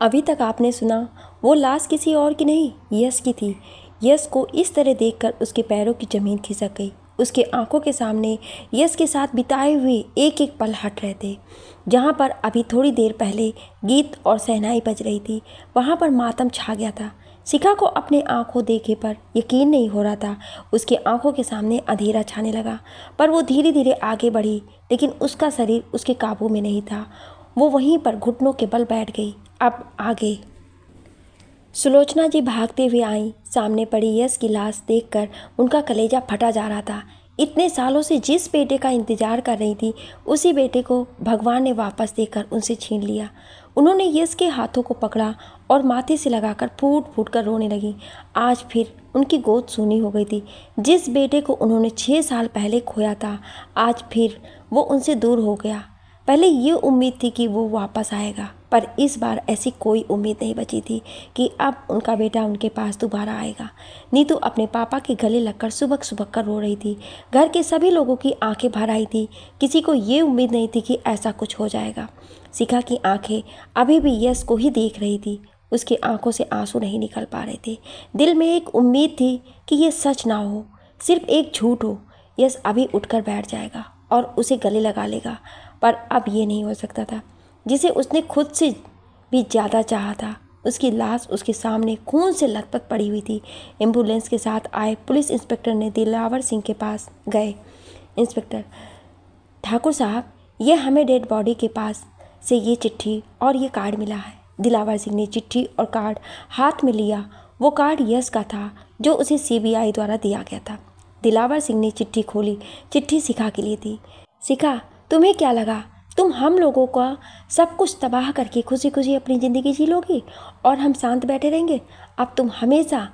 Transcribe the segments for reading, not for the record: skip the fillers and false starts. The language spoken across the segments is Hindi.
अभी तक आपने सुना वो लाश किसी और की नहीं, यश की थी। यश को इस तरह देखकर उसके पैरों की ज़मीन खिसक गई। उसके आंखों के सामने यश के साथ बिताए हुए एक एक पल हट रहे थे। जहाँ पर अभी थोड़ी देर पहले गीत और शहनाई बज रही थी, वहाँ पर मातम छा गया था। शिखा को अपने आंखों देखे पर यकीन नहीं हो रहा था। उसकी आंखों के सामने अंधेरा छाने लगा, पर वो धीरे धीरे आगे बढ़ी, लेकिन उसका शरीर उसके काबू में नहीं था। वो वहीं पर घुटनों के बल बैठ गई। अब आगे सुलोचना जी भागते हुए आईं। सामने पड़ी यश की लाश देखकर उनका कलेजा फटा जा रहा था। इतने सालों से जिस बेटे का इंतजार कर रही थी, उसी बेटे को भगवान ने वापस देकर उनसे छीन लिया। उन्होंने यश के हाथों को पकड़ा और माथे से लगाकर फूट फूट कर रोने लगी। आज फिर उनकी गोद सूनी हो गई थी। जिस बेटे को उन्होंने 6 साल पहले खोया था, आज फिर वो उनसे दूर हो गया। पहले ये उम्मीद थी कि वो वापस आएगा, पर इस बार ऐसी कोई उम्मीद नहीं बची थी कि अब उनका बेटा उनके पास दोबारा आएगा। नीतू अपने पापा के गले लगकर सुबक सुबक कर रो रही थी। घर के सभी लोगों की आंखें भर आई थी। किसी को ये उम्मीद नहीं थी कि ऐसा कुछ हो जाएगा। शिखा की आंखें अभी भी यश को ही देख रही थी। उसकी आंखों से आंसू नहीं निकल पा रहे थे। दिल में एक उम्मीद थी कि ये सच ना हो, सिर्फ एक झूठ हो। यश अभी उठकर बैठ जाएगा और उसे गले लगा लेगा, पर अब ये नहीं हो सकता था। जिसे उसने खुद से भी ज़्यादा चाहा था, उसकी लाश उसके सामने खून से लथपथ पड़ी हुई थी। एम्बुलेंस के साथ आए पुलिस इंस्पेक्टर ने दिलावर सिंह के पास गए। इंस्पेक्टर, ठाकुर साहब, ये हमें डेड बॉडी के पास से ये चिट्ठी और ये कार्ड मिला है। दिलावर सिंह ने चिट्ठी और कार्ड हाथ में लिया। वो कार्ड यश का था, जो उसे सीबीआई द्वारा दिया गया था। दिलावर सिंह ने चिट्ठी खोली। चिट्ठी शिखा के लिए थी। शिखा, तुम्हें क्या लगा तुम हम लोगों का सब कुछ तबाह करके खुशी खुशी अपनी ज़िंदगी जी लोगी और हम शांत बैठे रहेंगे? अब तुम हमेशा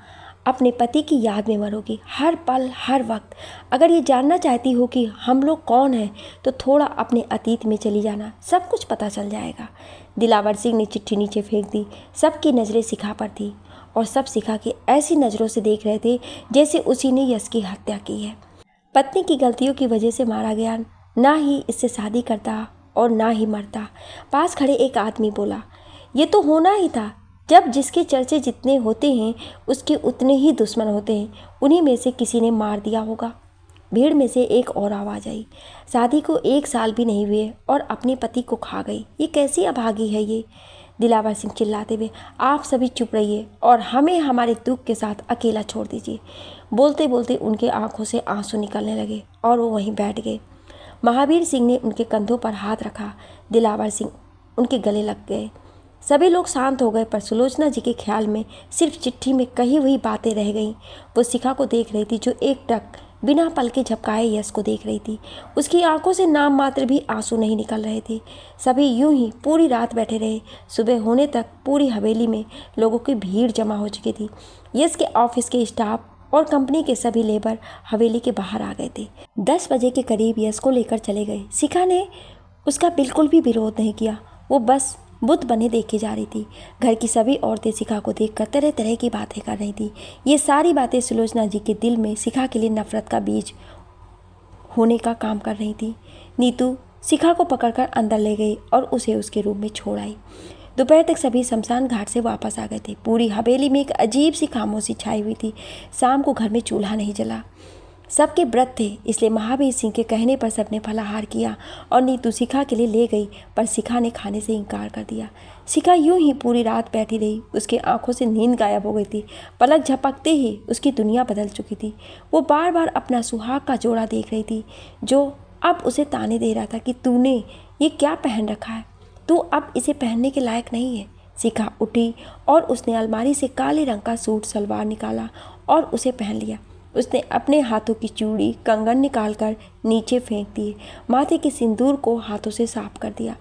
अपने पति की याद में मरोगी, हर पल हर वक्त। अगर ये जानना चाहती हो कि हम लोग कौन हैं, तो थोड़ा अपने अतीत में चली जाना, सब कुछ पता चल जाएगा। दिलावर सिंह ने चिट्ठी नीचे फेंक दी। सबकी नज़रें शिखा पर थी और सब शिखा की ऐसी नज़रों से देख रहे थे जैसे उसी ने यश की हत्या की है। पत्नी की गलतियों की वजह से मारा गया, ना ही इससे शादी करता और ना ही मरता। पास खड़े एक आदमी बोला, ये तो होना ही था। जब जिसके चर्चे जितने होते हैं, उसके उतने ही दुश्मन होते हैं। उन्हीं में से किसी ने मार दिया होगा। भीड़ में से एक और आवाज़ आई, शादी को 1 साल भी नहीं हुए और अपने पति को खा गई। ये कैसी अभागी है ये? दिलावर सिंह चिल्लाते हुए, आप सभी चुप रहिए और हमें हमारे दुख के साथ अकेला छोड़ दीजिए। बोलते बोलते उनके आंखों से आंसू निकलने लगे और वो वहीं बैठ गए। महावीर सिंह ने उनके कंधों पर हाथ रखा। दिलावर सिंह उनके गले लग गए। सभी लोग शांत हो गए, पर सुलोचना जी के ख्याल में सिर्फ चिट्ठी में कही हुई बातें रह गईं। वो शिखा को देख रही थी, जो एकटक बिना पलके झपकाए यश को देख रही थी। उसकी आंखों से नाम मात्र भी आंसू नहीं निकल रहे थे। सभी यूं ही पूरी रात बैठे रहे। सुबह होने तक पूरी हवेली में लोगों की भीड़ जमा हो चुकी थी। यश के ऑफिस के स्टाफ और कंपनी के सभी लेबर हवेली के बाहर आ गए थे। 10 बजे के करीब यश को लेकर चले गए। शिखा ने उसका बिल्कुल भी विरोध नहीं किया। वो बस बुत बने देखे जा रही थी। घर की सभी औरतें शिखा को देखकर तरह तरह की बातें कर रही थी। ये सारी बातें सुलोचना जी के दिल में शिखा के लिए नफरत का बीज होने का काम कर रही थी। नीतू शिखा को पकड़कर अंदर ले गई और उसे उसके रूम में छोड़ आई। दोपहर तक सभी शमशान घाट से वापस आ गए थे। पूरी हवेली में एक अजीब सी खामोशी छाई हुई थी। शाम को घर में चूल्हा नहीं जला। सबके व्रत थे, इसलिए महावीर सिंह के कहने पर सबने फलाहार किया और नीतू शिखा के लिए ले गई, पर शिखा ने खाने से इनकार कर दिया। शिखा यूं ही पूरी रात बैठी रही। उसके आंखों से नींद गायब हो गई थी। पलक झपकते ही उसकी दुनिया बदल चुकी थी। वो बार बार अपना सुहाग का जोड़ा देख रही थी, जो अब उसे ताने दे रहा था कि तूने ये क्या पहन रखा है, तू अब इसे पहनने के लायक नहीं है। शिखा उठी और उसने अलमारी से काले रंग का सूट सलवार निकाला और उसे पहन लिया। उसने अपने हाथों की चूड़ी कंगन निकालकर नीचे फेंक दिए। माथे के सिंदूर को हाथों से साफ कर दिया।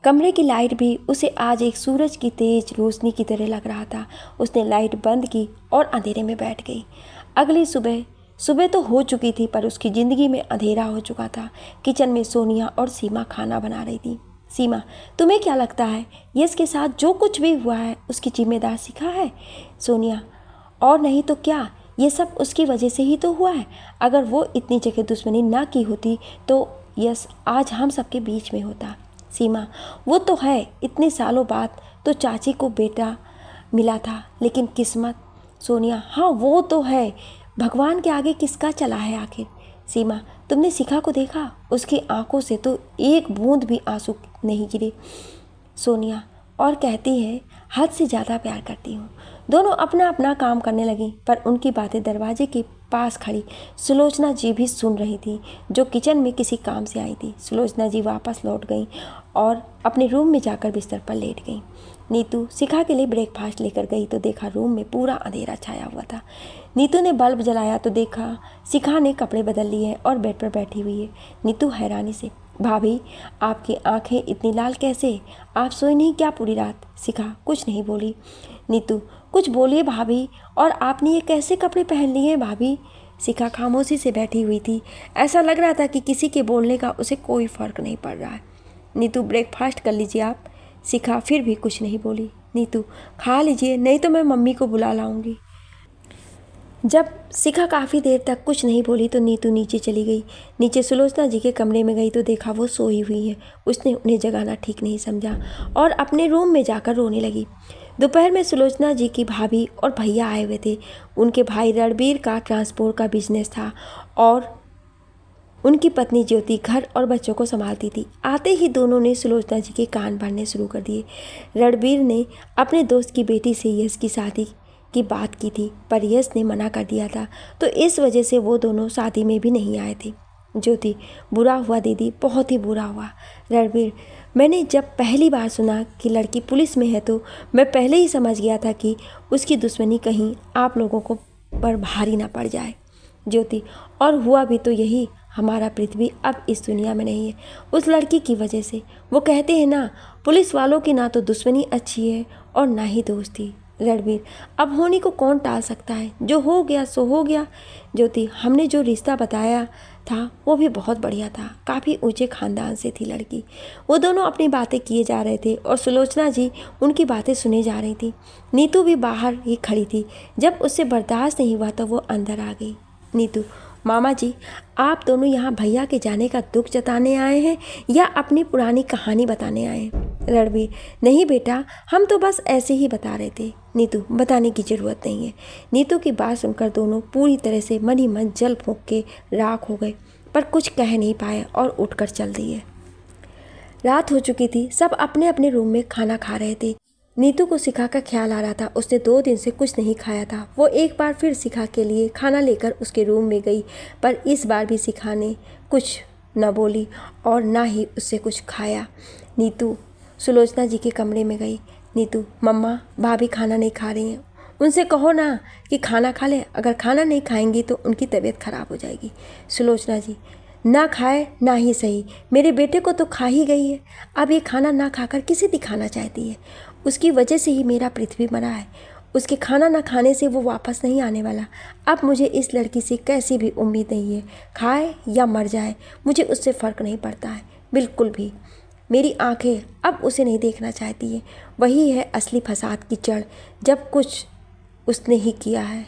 कमरे की लाइट भी उसे आज एक सूरज की तेज रोशनी की तरह लग रहा था। उसने लाइट बंद की और अंधेरे में बैठ गई। अगली सुबह तो हो चुकी थी, पर उसकी ज़िंदगी में अंधेरा हो चुका था। किचन में सोनिया और सीमा खाना बना रही थी। सीमा, तुम्हें क्या लगता है यश के साथ जो कुछ भी हुआ है उसकी जिम्मेदार शिखा है? सोनिया, और नहीं तो क्या, ये सब उसकी वजह से ही तो हुआ है। अगर वो इतनी जगह दुश्मनी ना की होती तो यश आज हम सबके बीच में होता। सीमा, वो तो है, इतने सालों बाद तो चाची को बेटा मिला था, लेकिन किस्मत। सोनिया, हाँ वो तो है, भगवान के आगे किसका चला है आखिर। सीमा, तुमने शिखा को देखा? उसकी आंखों से तो एक बूंद भी आंसू नहीं गिरे। सोनिया, और कहती है हद से ज़्यादा प्यार करती हूँ। दोनों अपना अपना काम करने लगी, पर उनकी बातें दरवाजे के पास खड़ी सुलोचना जी भी सुन रही थी, जो किचन में किसी काम से आई थी। सुलोचना जी वापस लौट गईं और अपने रूम में जाकर बिस्तर पर लेट गईं। नीतू शिखा के लिए ब्रेकफास्ट लेकर गई तो देखा रूम में पूरा अंधेरा छाया हुआ था। नीतू ने बल्ब जलाया तो देखा शिखा ने कपड़े बदल लिए हैं और बेड पर बैठी हुई है। नीतू हैरानी से, भाभी आपकी आंखें इतनी लाल कैसे? आप सोई नहीं क्या पूरी रात? शिखा कुछ नहीं बोली। नीतू, कुछ बोलिए भाभी, और आपने ये कैसे कपड़े पहन लिए हैं भाभी? शिखा खामोशी से बैठी हुई थी। ऐसा लग रहा था कि किसी के बोलने का उसे कोई फ़र्क नहीं पड़ रहा है। नीतू, ब्रेकफास्ट कर लीजिए आप। शिखा फिर भी कुछ नहीं बोली। नीतू, खा लीजिए, नहीं तो मैं मम्मी को बुला लाऊंगी। जब शिखा काफ़ी देर तक कुछ नहीं बोली तो नीतू नीचे चली गई। नीचे सुलोचना जी के कमरे में गई तो देखा वो सोई हुई है। उसने उन्हें जगाना ठीक नहीं समझा और अपने रूम में जाकर रोने लगी। दोपहर में सुलोचना जी की भाभी और भैया आए हुए थे। उनके भाई रणबीर का ट्रांसपोर्ट का बिजनेस था और उनकी पत्नी ज्योति घर और बच्चों को संभालती थी। आते ही दोनों ने सुलोचना जी के कान भरने शुरू कर दिए। रणबीर ने अपने दोस्त की बेटी से यश की शादी की बात की थी, पर यश ने मना कर दिया था, तो इस वजह से वो दोनों शादी में भी नहीं आए थे। ज्योति, बुरा हुआ दीदी, बहुत ही बुरा हुआ। रणबीर, मैंने जब पहली बार सुना कि लड़की पुलिस में है तो मैं पहले ही समझ गया था कि उसकी दुश्मनी कहीं आप लोगों को पर भारी ना पड़ जाए। ज्योति, और हुआ भी तो यही, हमारा पृथ्वी अब इस दुनिया में नहीं है उस लड़की की वजह से। वो कहते हैं ना, पुलिस वालों की ना तो दुश्मनी अच्छी है और ना ही दोस्ती। रणबीर, अब होने को कौन टाल सकता है, जो हो गया सो हो गया। ज्योति, हमने जो रिश्ता बताया था वो भी बहुत बढ़िया था, काफ़ी ऊंचे खानदान से थी लड़की। वो दोनों अपनी बातें किए जा रहे थे और सुलोचना जी उनकी बातें सुने जा रही थी। नीतू भी बाहर ही खड़ी थी। जब उससे बर्दाश्त नहीं हुआ तो वो अंदर आ गई। नीतू, मामा जी, आप दोनों यहाँ भैया के जाने का दुख जताने आए हैं या अपनी पुरानी कहानी बताने आए हैं? रणबीर, नहीं बेटा, हम तो बस ऐसे ही बता रहे थे। नीतू, बताने की ज़रूरत नहीं है। नीतू की बात सुनकर दोनों पूरी तरह से मन ही मन जल फूंक के राख हो गए, पर कुछ कह नहीं पाए और उठकर चल दिए। रात हो चुकी थी, सब अपने अपने रूम में खाना खा रहे थे। नीतू को शिखा का ख्याल आ रहा था। उसने 2 दिन से कुछ नहीं खाया था। वो एक बार फिर शिखा के लिए खाना लेकर उसके रूम में गई, पर इस बार भी शिखा ने कुछ न बोली और ना ही उससे कुछ खाया। नीतू सुलोचना जी के कमरे में गई। नीतू, मम्मा भाभी खाना नहीं खा रही हैं, उनसे कहो ना कि खाना खा लें। अगर खाना नहीं खाएंगी तो उनकी तबीयत खराब हो जाएगी। सुलोचना जी, ना खाए ना ही सही, मेरे बेटे को तो खा ही गई है। अब ये खाना ना खाकर किसे दिखाना चाहती है? उसकी वजह से ही मेरा पृथ्वी मरा है। उसके खाना ना खाने से वो वापस नहीं आने वाला। अब मुझे इस लड़की से कैसी भी उम्मीद नहीं है। खाए या मर जाए, मुझे उससे फ़र्क नहीं पड़ता है बिल्कुल भी। मेरी आंखें अब उसे नहीं देखना चाहती है। वही है असली फसाद की जड़, जब कुछ उसने ही किया है।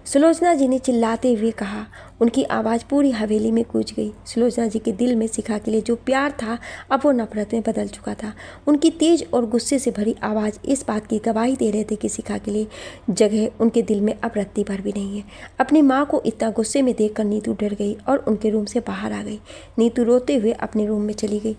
सुलोचना जी ने चिल्लाते हुए कहा। उनकी आवाज़ पूरी हवेली में गूंज गई। सुलोचना जी के दिल में शिखा के लिए जो प्यार था अब वो नफरत में बदल चुका था। उनकी तेज और गुस्से से भरी आवाज़ इस बात की गवाही दे रहे थे कि शिखा के लिए जगह उनके दिल में अब रत्ती भर भी नहीं है। अपनी माँ को इतना गुस्से में देखकर नीतू डर गई और उनके रूम से बाहर आ गई। नीतू रोते हुए अपने रूम में चली गई।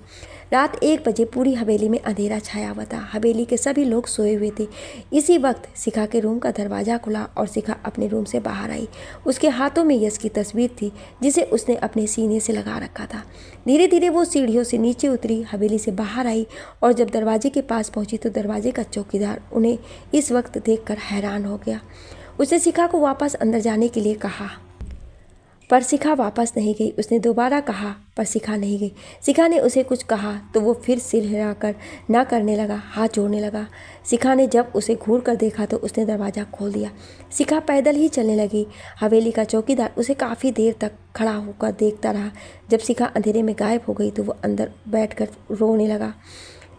रात 1 बजे पूरी हवेली में अंधेरा छाया हुआ था। हवेली के सभी लोग सोए हुए थे। इसी वक्त शिखा के रूम का दरवाज़ा खुला और शिखा अपने रूम से बाहर आई। उसके हाथों में यश की तस्वीर थी जिसे उसने अपने सीने से लगा रखा था। धीरे धीरे वो सीढ़ियों से नीचे उतरी, हवेली से बाहर आई और जब दरवाजे के पास पहुंची तो दरवाजे का चौकीदार उन्हें इस वक्त देखकर हैरान हो गया। उसने शिखा को वापस अंदर जाने के लिए कहा, पर शिखा वापस नहीं गई। उसने दोबारा कहा, पर शिखा नहीं गई। शिखा ने उसे कुछ कहा तो वो फिर सिर हिलाकर ना करने लगा, हाथ जोड़ने लगा। शिखा ने जब उसे घूर कर देखा तो उसने दरवाज़ा खोल दिया। शिखा पैदल ही चलने लगी। हवेली का चौकीदार उसे काफ़ी देर तक खड़ा होकर देखता रहा। जब शिखा अंधेरे में गायब हो गई तो वो अंदर बैठकर रोने लगा।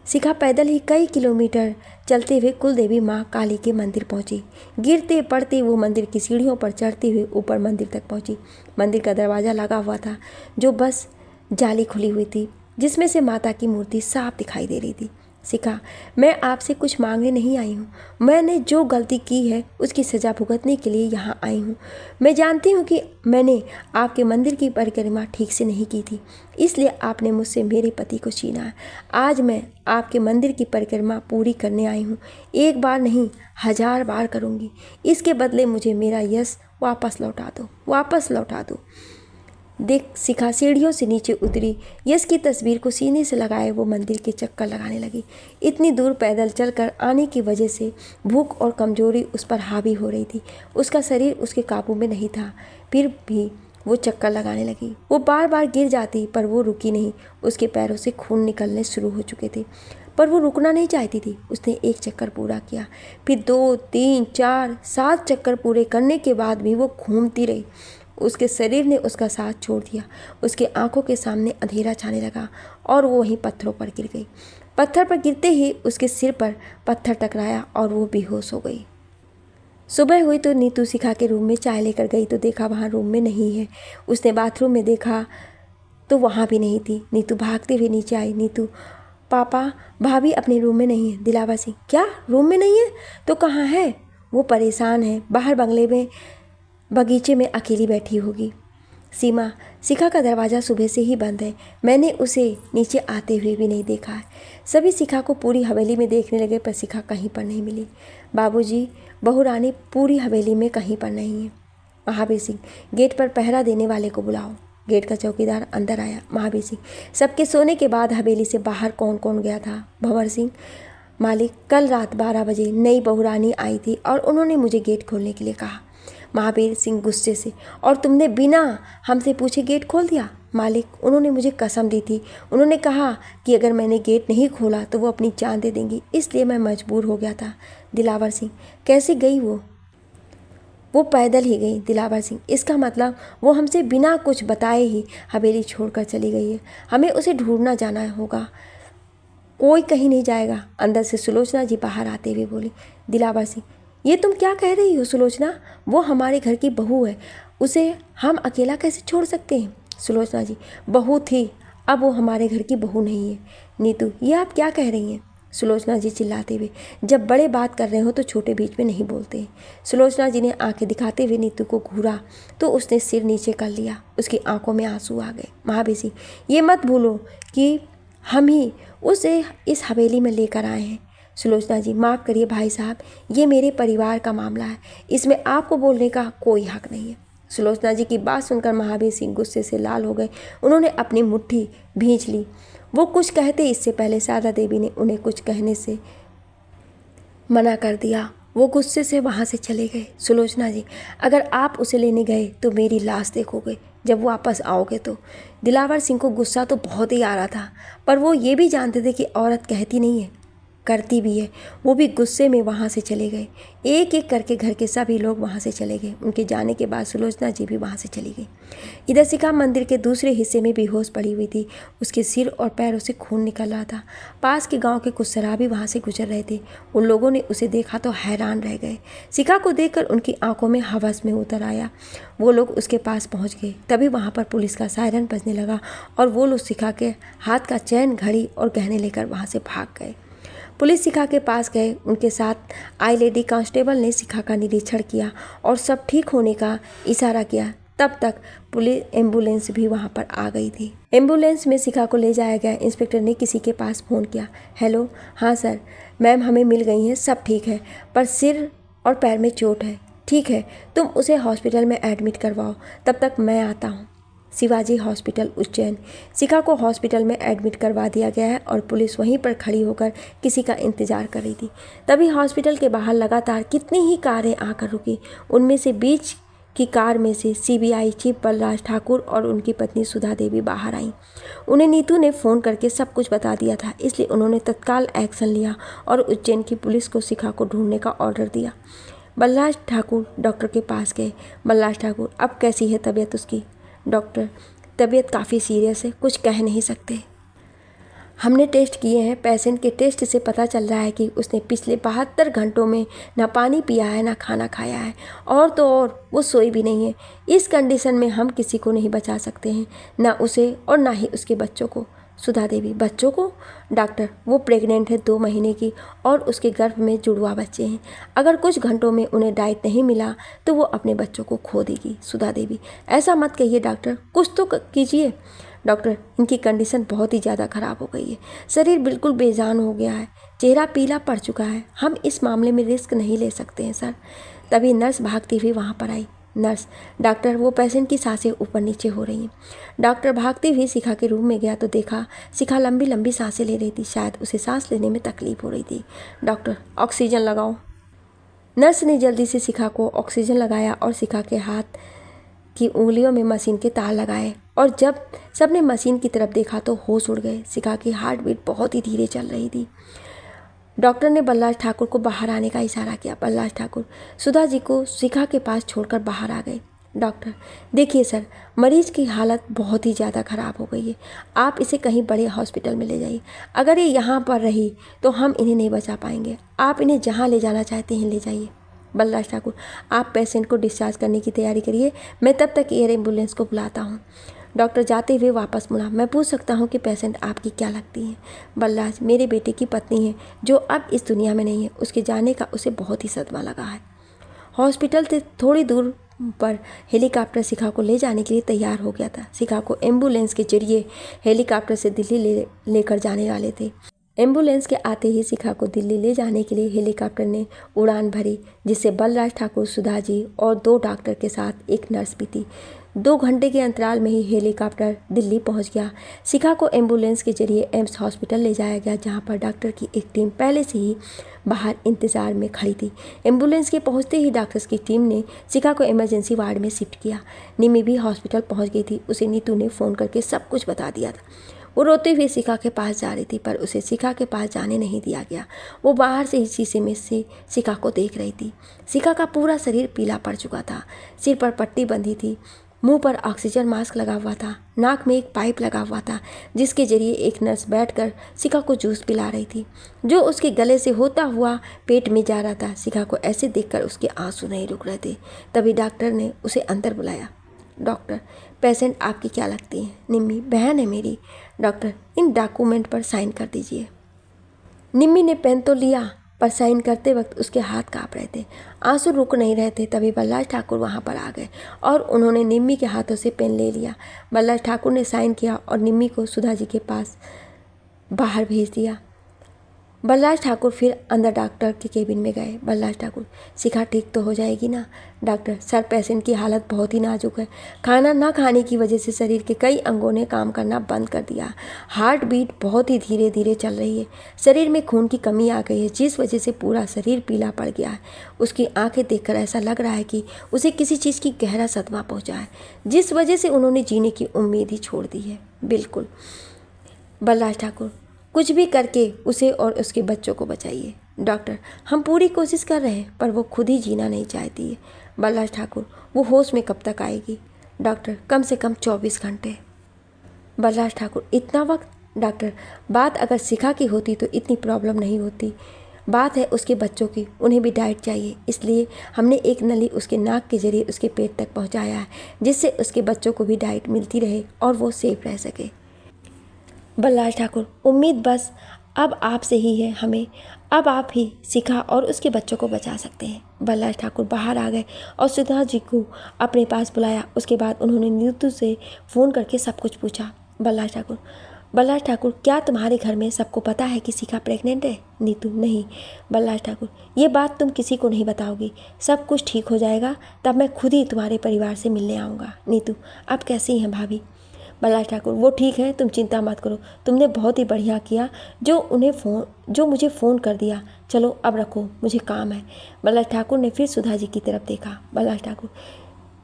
शिखा पैदल ही कई किलोमीटर चलते हुए कुलदेवी माँ काली के मंदिर पहुँची। गिरते पड़ते वो मंदिर की सीढ़ियों पर चढ़ते हुए ऊपर मंदिर तक पहुँची। मंदिर का दरवाज़ा लगा हुआ था जो बस जाली खुली हुई थी, जिसमें से माता की मूर्ति साफ दिखाई दे रही थी। शिखा, मैं आपसे कुछ मांगने नहीं आई हूँ। मैंने जो गलती की है उसकी सज़ा भुगतने के लिए यहाँ आई हूँ। मैं जानती हूँ कि मैंने आपके मंदिर की परिक्रमा ठीक से नहीं की थी, इसलिए आपने मुझसे मेरे पति को छीना है। आज मैं आपके मंदिर की परिक्रमा पूरी करने आई हूँ। एक बार नहीं, 1000 बार करूँगी। इसके बदले मुझे मेरा यश वापस लौटा दो, वापस लौटा दो। देख शिखा सीढ़ियों से नीचे उतरी। यश की तस्वीर को सीने से लगाए वो मंदिर के चक्कर लगाने लगी। इतनी दूर पैदल चलकर आने की वजह से भूख और कमजोरी उस पर हावी हो रही थी। उसका शरीर उसके काबू में नहीं था, फिर भी वो चक्कर लगाने लगी। वो बार बार गिर जाती पर वो रुकी नहीं। उसके पैरों से खून निकलने शुरू हो चुके थे, पर वो रुकना नहीं चाहती थी। उसने एक चक्कर पूरा किया, फिर 2, 3, 4, 7 चक्कर पूरे करने के बाद भी वो घूमती रही। उसके शरीर ने उसका साथ छोड़ दिया। उसके आंखों के सामने अंधेरा छाने लगा और वो वहीं पत्थरों पर गिर गई। पत्थर पर गिरते ही उसके सिर पर पत्थर टकराया और वो बेहोश हो गई। सुबह हुई तो नीतू शिखा के रूम में चाय लेकर गई तो देखा वहाँ रूम में नहीं है। उसने बाथरूम में देखा तो वहाँ भी नहीं थी। नीतू भागते हुए नीचे आई। नीतू, पापा, भाभी अपने रूम में नहीं है। दिलावर सिंह, क्या रूम में नहीं है तो कहाँ है? वो परेशान है, बाहर बंगले में बगीचे में अकेली बैठी होगी। सीमा, शिखा का दरवाज़ा सुबह से ही बंद है। मैंने उसे नीचे आते हुए भी नहीं देखा है। सभी शिखा को पूरी हवेली में देखने लगे पर शिखा कहीं पर नहीं मिली। बाबूजी, बहू रानी पूरी हवेली में कहीं पर नहीं है। महावीर सिंह, गेट पर पहरा देने वाले को बुलाओ। गेट का चौकीदार अंदर आया। महावीर सिंह, सबके सोने के बाद हवेली से बाहर कौन कौन गया था? भंवर सिंह, मालिक, कल रात 12 बजे नई बहू रानी आई थी और उन्होंने मुझे गेट खोलने के लिए कहा। महावीर सिंह गुस्से से, और तुमने बिना हमसे पूछे गेट खोल दिया? मालिक, उन्होंने मुझे कसम दी थी। उन्होंने कहा कि अगर मैंने गेट नहीं खोला तो वो अपनी जान दे देंगी, इसलिए मैं मजबूर हो गया था। दिलावर सिंह, कैसे गई वो? वो पैदल ही गई। दिलावर सिंह, इसका मतलब वो हमसे बिना कुछ बताए ही हवेली छोड़कर चली गई है। हमें उसे ढूंढना जाना होगा। कोई कहीं नहीं जाएगा। अंदर से सुलोचना जी बाहर आते हुए बोली। दिलावर सिंह, ये तुम क्या कह रही हो सुलोचना? वो हमारे घर की बहू है, उसे हम अकेला कैसे छोड़ सकते हैं? सुलोचना जी, बहू थी, अब वो हमारे घर की बहू नहीं है। नीतू, ये आप क्या कह रही हैं? सुलोचना जी चिल्लाते हुए, जब बड़े बात कर रहे हो तो छोटे बीच में नहीं बोलते। सुलोचना जी ने आंखें दिखाते हुए नीतू को घूरा तो उसने सिर नीचे कर लिया। उसकी आंखों में आंसू आ गए। महावीर सिंह, ये मत भूलो कि हम ही उसे इस हवेली में लेकर आए हैं। सुलोचना जी, माफ़ करिए भाई साहब, ये मेरे परिवार का मामला है, इसमें आपको बोलने का कोई हक नहीं है। सुलोचना जी की बात सुनकर महावीर सिंह गुस्से से लाल हो गए। उन्होंने अपनी मुट्ठी भींच ली। वो कुछ कहते इससे पहले शारदा देवी ने उन्हें कुछ कहने से मना कर दिया। वो गुस्से से वहाँ से चले गए। सुलोचना जी, अगर आप उसे लेने गए तो मेरी लाश देखोगे जब वापस आओगे तो। दिलावर सिंह को गुस्सा तो बहुत ही आ रहा था, पर वो ये भी जानते थे कि औरत कहती नहीं है, करती भी है। वो भी गुस्से में वहाँ से चले गए। एक एक करके घर के सभी लोग वहाँ से चले गए। उनके जाने के बाद सुलोचना जी भी वहाँ से चली गई। इधर शिखा मंदिर के दूसरे हिस्से में बेहोश पड़ी हुई थी। उसके सिर और पैरों से खून निकल रहा था। पास के गांव के कुछ शराबी वहाँ से गुजर रहे थे। उन लोगों ने उसे देखा तो हैरान रह गए। शिखा को देखकर उनकी आंखों में हवस में उतर आया। वो लोग उसके पास पहुँच गए। तभी वहाँ पर पुलिस का सायरन बजने लगा और वो लोग शिखा के हाथ का चैन, घड़ी और गहने लेकर वहाँ से भाग गए। पुलिस शिखा के पास गए। उनके साथ आई लेडी कांस्टेबल ने शिखा का निरीक्षण किया और सब ठीक होने का इशारा किया। तब तक पुलिस एम्बुलेंस भी वहां पर आ गई थी। एम्बुलेंस में शिखा को ले जाया गया। इंस्पेक्टर ने किसी के पास फ़ोन किया। हेलो, हाँ सर, मैम हमें मिल गई हैं, सब ठीक है, पर सिर और पैर में चोट है। ठीक है, तुम उसे हॉस्पिटल में एडमिट करवाओ, तब तक मैं आता हूँ। शिवाजी हॉस्पिटल, उज्जैन। शिखा को हॉस्पिटल में एडमिट करवा दिया गया है और पुलिस वहीं पर खड़ी होकर किसी का इंतजार कर रही थी। तभी हॉस्पिटल के बाहर लगातार कितनी ही कारें आकर रुकी। उनमें से बीच की कार में से सीबीआई चीफ बलराज ठाकुर और उनकी पत्नी सुधा देवी बाहर आईं। उन्हें नीतू ने फ़ोन करके सब कुछ बता दिया था, इसलिए उन्होंने तत्काल एक्शन लिया और उज्जैन की पुलिस को शिखा को ढूंढने का ऑर्डर दिया। बलराज ठाकुर डॉक्टर के पास गए। बलराज ठाकुर, अब कैसी है तबीयत उसकी? डॉक्टर, तबीयत काफ़ी सीरियस है, कुछ कह नहीं सकते। हमने टेस्ट किए हैं, पेशेंट के टेस्ट से पता चल रहा है कि उसने पिछले 72 घंटों में ना पानी पिया है ना खाना खाया है, और तो और वो सोई भी नहीं है। इस कंडीशन में हम किसी को नहीं बचा सकते हैं, ना उसे और ना ही उसके बच्चों को। सुधा देवी, बच्चों को? डॉक्टर, वो प्रेग्नेंट है 2 महीने की और उसके गर्भ में जुड़वा बच्चे हैं। अगर कुछ घंटों में उन्हें डाइट नहीं मिला तो वो अपने बच्चों को खो देगी। सुधा देवी, ऐसा मत कहिए डॉक्टर, कुछ तो कीजिए। डॉक्टर, इनकी कंडीशन बहुत ही ज़्यादा ख़राब हो गई है, शरीर बिल्कुल बेजान हो गया है, चेहरा पीला पड़ चुका है, हम इस मामले में रिस्क नहीं ले सकते हैं सर। तभी नर्स भागती हुई वहाँ पर आई। नर्स, डॉक्टर, वो पेशेंट की सांसें ऊपर नीचे हो रही हैं। डॉक्टर भागते हुए शिखा के रूम में गया तो देखा शिखा लंबी लंबी सांसें ले रही थी, शायद उसे सांस लेने में तकलीफ हो रही थी। डॉक्टर, ऑक्सीजन लगाओ। नर्स ने जल्दी से शिखा को ऑक्सीजन लगाया और शिखा के हाथ की उंगलियों में मशीन के तार लगाए और जब सबने मशीन की तरफ देखा तो होश उड़ गए। शिखा की हार्ट बीट बहुत ही धीरे चल रही थी। डॉक्टर ने बलराज ठाकुर को बाहर आने का इशारा किया। बलराज ठाकुर सुधा जी को शिखा के पास छोड़कर बाहर आ गए। डॉक्टर, देखिए सर, मरीज की हालत बहुत ही ज़्यादा ख़राब हो गई है, आप इसे कहीं बड़े हॉस्पिटल में ले जाइए। अगर ये यहाँ पर रही तो हम इन्हें नहीं बचा पाएंगे, आप इन्हें जहाँ ले जाना चाहते हैं ले जाइए। बलराज ठाकुर, आप पेशेंट को डिस्चार्ज करने की तैयारी करिए, मैं तब तक एयर एम्बुलेंस को बुलाता हूँ। डॉक्टर जाते हुए वापस मुड़ा। मैं पूछ सकता हूँ कि पेशेंट आपकी क्या लगती हैं? बलराज, मेरे बेटे की पत्नी है जो अब इस दुनिया में नहीं है, उसके जाने का उसे बहुत ही सदमा लगा है। हॉस्पिटल से थोड़ी दूर पर हेलीकॉप्टर शिखा को ले जाने के लिए तैयार हो गया था। शिखा को एम्बुलेंस के जरिए हेलीकॉप्टर से दिल्ली लेकर जाने वाले थे। एम्बुलेंस के आते ही शिखा को दिल्ली ले जाने के लिए हेलीकॉप्टर ने उड़ान भरी, जिससे बलराज ठाकुर, सुधा जी और 2 डॉक्टर के साथ एक नर्स भी थी। 2 घंटे के अंतराल में ही हेलीकॉप्टर दिल्ली पहुंच गया। शिखा को एम्बुलेंस के जरिए एम्स हॉस्पिटल ले जाया गया, जहां पर डॉक्टर की एक टीम पहले से ही बाहर इंतजार में खड़ी थी। एम्बुलेंस के पहुंचते ही डॉक्टर्स की टीम ने शिखा को इमरजेंसी वार्ड में शिफ्ट किया। निमी भी हॉस्पिटल पहुंच गई थी। उसे नीतू ने फ़ोन करके सब कुछ बता दिया था। वो रोते हुए शिखा के पास जा रही थी, पर उसे शिखा के पास जाने नहीं दिया गया। वो बाहर से ही शीशे में से शिखा को देख रही थी। शिखा का पूरा शरीर पीला पड़ चुका था, सिर पर पट्टी बंधी थी, मुंह पर ऑक्सीजन मास्क लगा हुआ था, नाक में एक पाइप लगा हुआ था, जिसके जरिए एक नर्स बैठकर शिखा को जूस पिला रही थी, जो उसके गले से होता हुआ पेट में जा रहा था। शिखा को ऐसे देखकर उसके आंसू नहीं रुक रहे थे। तभी डॉक्टर ने उसे अंदर बुलाया। डॉक्टर, पेशेंट आपकी क्या लगती है? निम्मी, बहन है मेरी। डॉक्टर, इन डॉक्यूमेंट पर साइन कर दीजिए। निम्मी ने पेन तो लिया, पर साइन करते वक्त उसके हाथ काँप रहे थे, आंसू रुक नहीं रहे थे। तभी बलराज ठाकुर वहाँ पर आ गए और उन्होंने निम्मी के हाथों से पेन ले लिया। बलराज ठाकुर ने साइन किया और निम्मी को सुधा जी के पास बाहर भेज दिया। बलराज ठाकुर फिर अंदर डॉक्टर के केबिन में गए। बलराज ठाकुर, शिखा ठीक तो हो जाएगी ना? डॉक्टर, सर, पेशेंट की हालत बहुत ही नाजुक है। खाना ना खाने की वजह से शरीर के कई अंगों ने काम करना बंद कर दिया। हार्ट बीट बहुत ही धीरे धीरे चल रही है। शरीर में खून की कमी आ गई है, जिस वजह से पूरा शरीर पीला पड़ गया है। उसकी आंखें देखकर ऐसा लग रहा है कि उसे किसी चीज़ की गहरा सदमा पहुँचा है, जिस वजह से उन्होंने जीने की उम्मीद ही छोड़ दी है। बिल्कुल। बलराज ठाकुर, कुछ भी करके उसे और उसके बच्चों को बचाइए। डॉक्टर, हम पूरी कोशिश कर रहे हैं, पर वो खुद ही जीना नहीं चाहती है। बलराज ठाकुर, वो होश में कब तक आएगी? डॉक्टर, कम से कम 24 घंटे। बलराज ठाकुर, इतना वक्त? डॉक्टर, बात अगर शिखा की होती तो इतनी प्रॉब्लम नहीं होती। बात है उसके बच्चों की, उन्हें भी डाइट चाहिए, इसलिए हमने एक नली उसके नाक के जरिए उसके पेट तक पहुंचाया है, जिससे उसके बच्चों को भी डाइट मिलती रहे और वो सेफ रह सके। बलराज ठाकुर, उम्मीद बस अब आपसे ही है हमें, अब आप ही शिखा और उसके बच्चों को बचा सकते हैं। बलराज ठाकुर बाहर आ गए और सुधा जी को अपने पास बुलाया। उसके बाद उन्होंने नीतू से फ़ोन करके सब कुछ पूछा। बलराज ठाकुर, क्या तुम्हारे घर में सबको पता है कि शिखा प्रेग्नेंट है? नीतू, नहीं। बलराज ठाकुर, ये बात तुम किसी को नहीं बताओगी, सब कुछ ठीक हो जाएगा तब मैं खुद ही तुम्हारे परिवार से मिलने आऊँगा। नीतू, आप कैसी हैं भाभी? बलराज ठाकुर, वो ठीक है, तुम चिंता मत करो, तुमने बहुत ही बढ़िया किया जो मुझे फ़ोन कर दिया। चलो अब रखो, मुझे काम है। बलराज ठाकुर ने फिर सुधा जी की तरफ देखा। बलराज ठाकुर,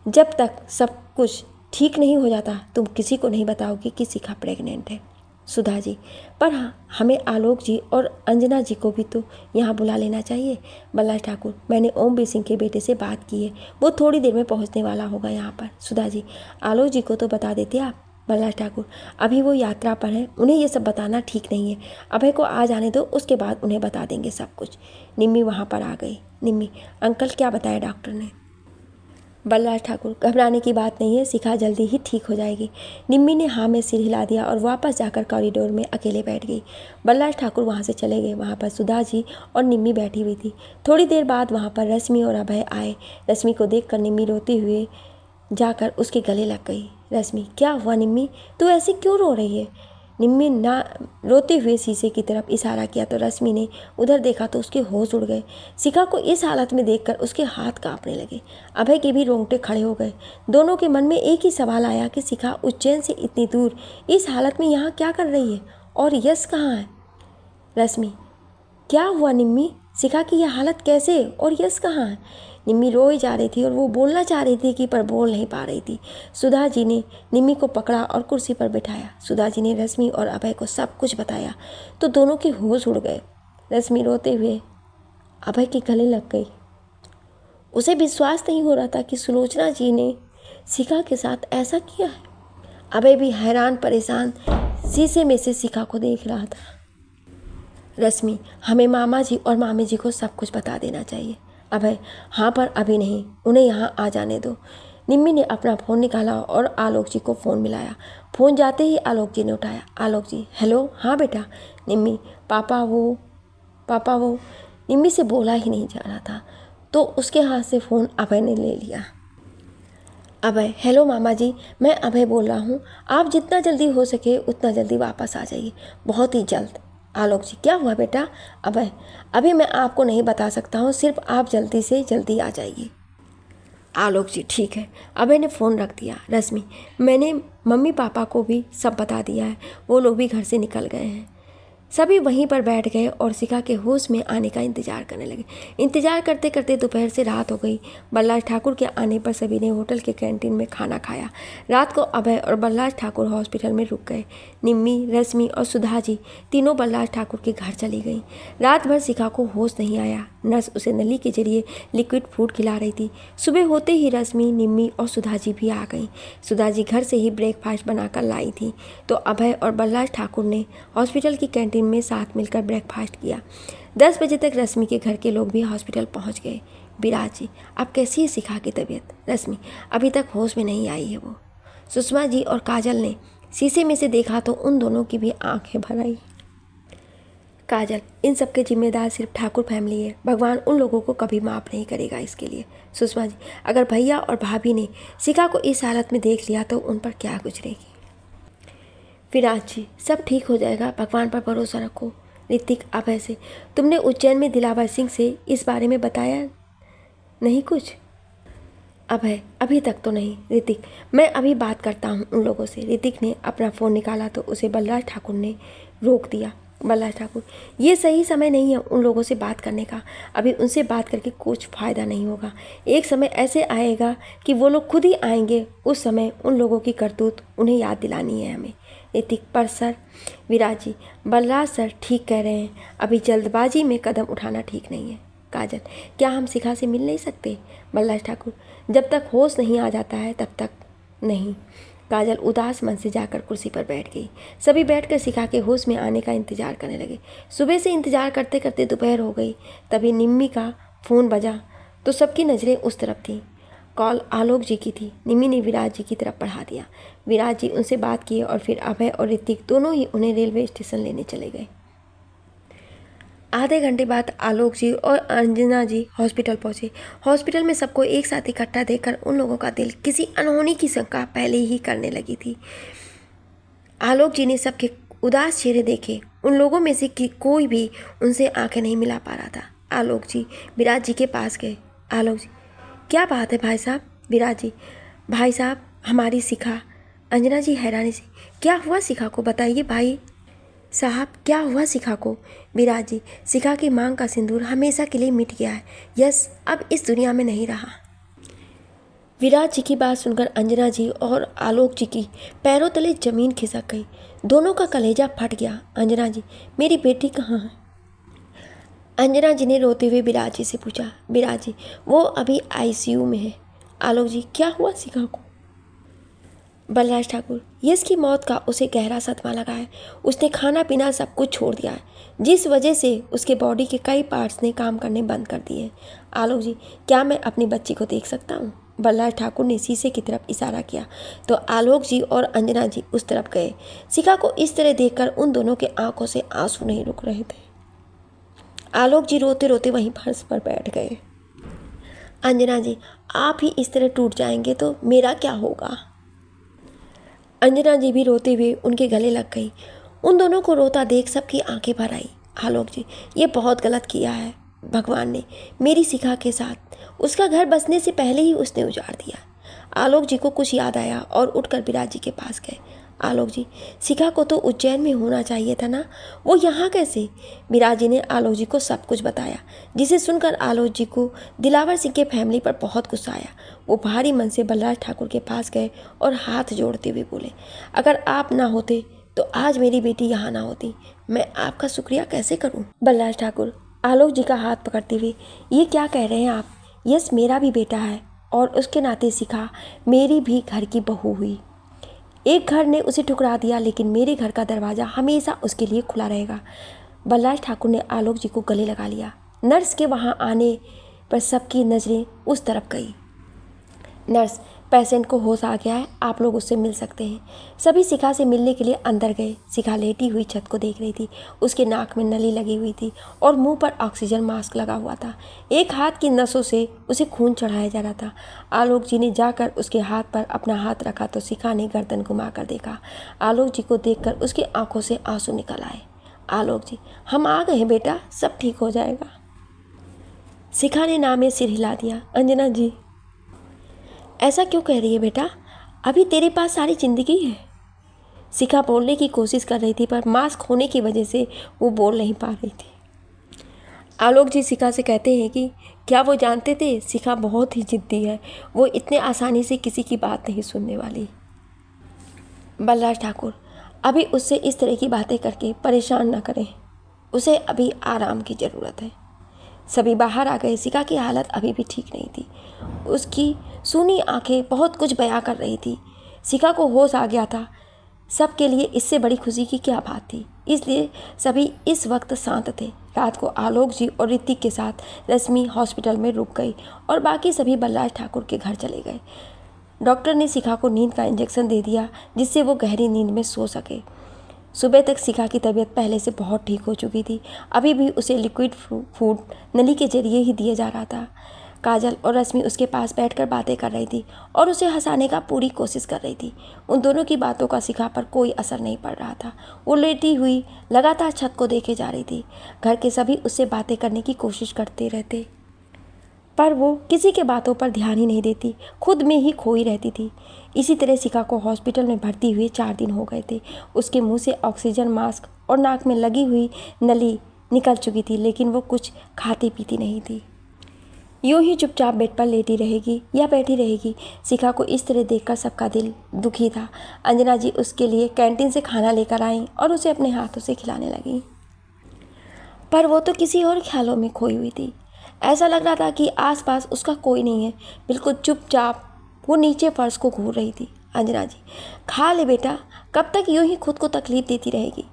जब तक सब कुछ ठीक नहीं हो जाता तुम किसी को नहीं बताओगी कि शिखा प्रेग्नेंट है। सुधा जी, पर हाँ, हमें आलोक जी और अंजना जी को भी तो यहाँ बुला लेना चाहिए। बलराज ठाकुर, मैंने ओमवीर सिंह के बेटे से बात की है, वो थोड़ी देर में पहुँचने वाला होगा यहाँ पर। सुधा जी, आलोक जी को तो बता देते आप। बलराज ठाकुर, अभी वो यात्रा पर है, उन्हें ये सब बताना ठीक नहीं है, अभय को आ जाने दो, उसके बाद उन्हें बता देंगे सब कुछ। निम्मी वहाँ पर आ गई। निम्मी, अंकल, क्या बताया डॉक्टर ने? बलराज ठाकुर, घबराने की बात नहीं है, शिखा जल्दी ही ठीक हो जाएगी। निम्मी ने हाँ में सिर हिला दिया और वापस जाकर कॉरिडोर में अकेले बैठ गई। बलराज ठाकुर वहाँ से चले गए। वहाँ पर सुधा जी और निम्मी बैठी हुई थी। थोड़ी देर बाद वहाँ पर रश्मि और अभय आए। रश्मि को देखकर निम्मी रोते हुए जाकर उसके गले लग गई। रश्मि, क्या हुआ निम्मी, तू ऐसे क्यों रो रही है? निम्मी ना रोते हुए शीशे की तरफ इशारा किया तो रश्मि ने उधर देखा तो उसके होश उड़ गए। शिखा को इस हालत में देखकर उसके हाथ कांपने लगे। अभय के भी रोंगटे खड़े हो गए। दोनों के मन में एक ही सवाल आया कि शिखा उज्जैन से इतनी दूर इस हालत में यहाँ क्या कर रही है और यश कहाँ है? रश्मि, क्या हुआ निम्मी, शिखा की यह हालत कैसे और यश कहाँ है? निम्मी रोई जा रही थी और वो बोलना चाह रही थी कि पर बोल नहीं पा रही थी। सुधा जी ने निम्मी को पकड़ा और कुर्सी पर बिठाया। सुधा जी ने रश्मि और अभय को सब कुछ बताया तो दोनों के होश उड़ गए। रश्मि रोते हुए अभय के गले लग गई। उसे विश्वास नहीं हो रहा था कि सुलोचना जी ने शिखा के साथ ऐसा किया है। अभय भी हैरान परेशान शीशे में से शिखा को देख रहा था। रश्मि, हमें मामा जी और मामी जी को सब कुछ बता देना चाहिए। अभय, हाँ पर अभी नहीं, उन्हें यहाँ आ जाने दो। निम्मी ने अपना फ़ोन निकाला और आलोक जी को फ़ोन मिलाया। फ़ोन जाते ही आलोक जी ने उठाया। आलोक जी, हेलो, हाँ बेटा। निम्मी, पापा वो निम्मी से बोला ही नहीं जा रहा था तो उसके हाथ से फ़ोन अभय ने ले लिया। अभय, हेलो मामा जी, मैं अभय बोल रहा हूँ। आप जितना जल्दी हो सके उतना जल्दी वापस आ जाइए, बहुत ही जल्द। आलोक जी, क्या हुआ बेटा? अभय, अभी मैं आपको नहीं बता सकता हूँ, सिर्फ आप जल्दी से जल्दी आ जाइए। आलोक जी, ठीक है। अभय ने फ़ोन रख दिया। रश्मि, मैंने मम्मी पापा को भी सब बता दिया है, वो लोग भी घर से निकल गए हैं। सभी वहीं पर बैठ गए और शिखा के होश में आने का इंतजार करने लगे। इंतजार करते करते दोपहर से रात हो गई। बलराज ठाकुर के आने पर सभी ने होटल के कैंटीन में खाना खाया। रात को अभय और बलराज ठाकुर हॉस्पिटल में रुक गए। निम्मी, रश्मि और सुधा जी तीनों बलराज ठाकुर के घर चली गईं। रात भर शिखा को होश नहीं आया। नर्स उसे नली के जरिए लिक्विड फूड खिला रही थी। सुबह होते ही रश्मि, निम्मी और सुधा जी भी आ गईं। सुधा जी घर से ही ब्रेकफास्ट बनाकर लाई थी तो अभय और बलराज ठाकुर ने हॉस्पिटल की कैंटीन में साथ मिलकर ब्रेकफास्ट किया। 10 बजे तक रश्मि के घर के लोग भी हॉस्पिटल पहुंच गए। विराज जी, अब कैसी है शिखा की तबीयत? रश्मि, अभी तक होश में नहीं आई है वो। सुषमा जी और काजल ने शीशे में से देखा तो उन दोनों की भी आंखें भर आई। काजल, इन सब के जिम्मेदार सिर्फ ठाकुर फैमिली है, भगवान उन लोगों को कभी माफ़ नहीं करेगा इसके लिए। सुषमा जी, अगर भैया और भाभी ने शिखा को इस हालत में देख लिया तो उन पर क्या गुजरेगी? विराज जी, सब ठीक हो जाएगा, भगवान पर भरोसा रखो। ऋतिक, अभय से तुमने उज्जैन में दिलावर सिंह से इस बारे में बताया नहीं कुछ? अभय, अभी तक तो नहीं। ऋतिक, मैं अभी बात करता हूँ उन लोगों से। ऋतिक ने अपना फ़ोन निकाला तो उसे बलराज ठाकुर ने रोक दिया। बलराज ठाकुर, ये सही समय नहीं है उन लोगों से बात करने का। अभी उनसे बात करके कुछ फ़ायदा नहीं होगा। एक समय ऐसे आएगा कि वो लोग खुद ही आएंगे, उस समय उन लोगों की करतूत उन्हें याद दिलानी है हमें। ऋतिक, पर सर। विराज जी, बलराज सर ठीक कह रहे हैं, अभी जल्दबाजी में कदम उठाना ठीक नहीं है। काजल, क्या हम शिखा से मिल नहीं सकते? बलराज ठाकुर, जब तक होश नहीं आ जाता है तब तक नहीं। काजल उदास मन से जाकर कुर्सी पर बैठ गई। सभी बैठकर शिखा के होश में आने का इंतजार करने लगे। सुबह से इंतजार करते करते दोपहर हो गई। तभी निम्मी का फ़ोन बजा तो सबकी नज़रें उस तरफ थीं। कॉल आलोक जी की थी। निम्मी ने विराज जी की तरफ बढ़ा दिया। विराज जी उनसे बात किए और फिर अभय और ऋतिक दोनों ही उन्हें रेलवे स्टेशन लेने चले गए। आधे घंटे बाद आलोक जी और अंजना जी हॉस्पिटल पहुंचे। हॉस्पिटल में सबको एक साथ इकट्ठा देखकर उन लोगों का दिल किसी अनहोनी की शंका पहले ही करने लगी थी। आलोक जी ने सबके उदास चेहरे देखे। उन लोगों में से कोई भी उनसे आंखें नहीं मिला पा रहा था। आलोक जी विराज जी के पास गए। आलोक जी, क्या बात है भाई साहब? विराज जी, भाई साहब, हमारी शिखा। अंजना जी हैरानी से, क्या हुआ शिखा को, बताइए भाई साहब, क्या हुआ शिखा को? विराज जी, शिखा की मांग का सिंदूर हमेशा के लिए मिट गया है। यस अब इस दुनिया में नहीं रहा। विराज जी की बात सुनकर अंजना जी और आलोक जी की पैरों तले जमीन खिसक गई। दोनों का कलेजा फट गया। अंजना जी, मेरी बेटी कहाँ है? अंजना जी ने रोते हुए विराज जी से पूछा। विराज जी, वो अभी आईसीयू में है। आलोक जी, क्या हुआ शिखा को? बलराज ठाकुर, यश की मौत का उसे गहरा सदमा लगा है। उसने खाना पीना सब कुछ छोड़ दिया है, जिस वजह से उसके बॉडी के कई पार्ट्स ने काम करने बंद कर दिए हैं। आलोक जी, क्या मैं अपनी बच्ची को देख सकता हूँ? बल्लाल ठाकुर ने शीशे की तरफ इशारा किया तो आलोक जी और अंजना जी उस तरफ गए। शिखा को इस तरह देखकर उन दोनों के आंखों से आंसू नहीं रुक रहे थे। आलोक जी रोते रोते वहीं फर्श पर बैठ गए। अंजना जी, आप ही इस तरह टूट जाएंगे तो मेरा क्या होगा? अंजना जी भी रोते हुए उनके गले लग गई। उन दोनों को रोता देख सबकी आंखें भर आई। आलोक जी, ये बहुत गलत किया है भगवान ने मेरी शिखा के साथ। उसका घर बसने से पहले ही उसने उजाड़ दिया। आलोक जी को कुछ याद आया और उठकर विराज जी के पास गए। आलोक जी, शिखा को तो उज्जैन में होना चाहिए था ना, वो यहाँ कैसे? विराज जी ने आलोक जी को सब कुछ बताया, जिसे सुनकर आलोक जी को दिलावर सिंह के फैमिली पर बहुत गुस्सा आया। वो भारी मन से बल्लाल ठाकुर के पास गए और हाथ जोड़ते हुए बोले, अगर आप ना होते तो आज मेरी बेटी यहाँ ना होती। मैं आपका शुक्रिया कैसे करूँ? बल्लाल ठाकुर आलोक जी का हाथ पकड़ते हुए, ये क्या कह रहे हैं आप? यस मेरा भी बेटा है और उसके नाते शिखा मेरी भी घर की बहू हुई। एक घर ने उसे ठुकरा दिया, लेकिन मेरे घर का दरवाज़ा हमेशा उसके लिए खुला रहेगा। बल्लाल ठाकुर ने आलोक जी को गले लगा लिया। नर्स के वहाँ आने पर सबकी नज़रें उस तरफ गई। नर्स, पेशेंट को होश आ गया है, आप लोग उससे मिल सकते हैं। सभी शिखा से मिलने के लिए अंदर गए। शिखा लेटी हुई छत को देख रही थी। उसके नाक में नली लगी हुई थी और मुंह पर ऑक्सीजन मास्क लगा हुआ था। एक हाथ की नसों से उसे खून चढ़ाया जा रहा था। आलोक जी ने जाकर उसके हाथ पर अपना हाथ रखा तो शिखा ने गर्दन घुमाकर देखा। आलोक जी को देखकर उसकी आंखों से आंसू निकल आए। आलोक जी, हम आ गए हैं बेटा, सब ठीक हो जाएगा। शिखा ने ना में सिर हिला दिया। अंजना जी, ऐसा क्यों कह रही है बेटा? अभी तेरे पास सारी ज़िंदगी है। शिखा बोलने की कोशिश कर रही थी पर मास्क होने की वजह से वो बोल नहीं पा रही थी। आलोक जी शिखा से कहते हैं कि क्या वो जानते थे शिखा बहुत ही जिद्दी है, वो इतने आसानी से किसी की बात नहीं सुनने वाली। बल्लाल ठाकुर, अभी उससे इस तरह की बातें करके परेशान न करें, उसे अभी आराम की ज़रूरत है। सभी बाहर आ गए। शिखा की हालत अभी भी ठीक नहीं थी। उसकी सूनी आंखें बहुत कुछ बयां कर रही थी। शिखा को होश आ गया था। सबके लिए इससे बड़ी खुशी की क्या बात थी, इसलिए सभी इस वक्त शांत थे। रात को आलोक जी और ऋतिक के साथ रश्मि हॉस्पिटल में रुक गई और बाकी सभी बल्लाल ठाकुर के घर चले गए। डॉक्टर ने शिखा को नींद का इंजेक्शन दे दिया जिससे वो गहरी नींद में सो सके। सुबह तक शिखा की तबीयत पहले से बहुत ठीक हो चुकी थी। अभी भी उसे लिक्विड फूड नली के जरिए ही दिया जा रहा था। काजल और रश्मि उसके पास बैठकर बातें कर रही थी और उसे हंसाने का पूरी कोशिश कर रही थी। उन दोनों की बातों का शिखा पर कोई असर नहीं पड़ रहा था। वो लेटी हुई लगातार छत को देखे जा रही थी। घर के सभी उससे बातें करने की कोशिश करते रहते पर वो किसी के बातों पर ध्यान ही नहीं देती, खुद में ही खोई रहती थी। इसी तरह शिखा को हॉस्पिटल में भर्ती हुए 4 दिन हो गए थे। उसके मुंह से ऑक्सीजन मास्क और नाक में लगी हुई नली निकल चुकी थी, लेकिन वो कुछ खाती पीती नहीं थी। यूं ही चुपचाप बेड पर लेटी रहेगी या बैठी रहेगी। शिखा को इस तरह देखकर सबका दिल दुखी था। अंजना जी उसके लिए कैंटीन से खाना लेकर आईं और उसे अपने हाथों से खिलाने लगीं, पर वो तो किसी और ख्यालों में खोई हुई थी। ऐसा लग रहा था कि आसपास उसका कोई नहीं है। बिल्कुल चुपचाप वो नीचे फर्श को घूर रही थी। अंजना जी, खा ले बेटा, कब तक यूं ही खुद को तकलीफ देती रहेगी?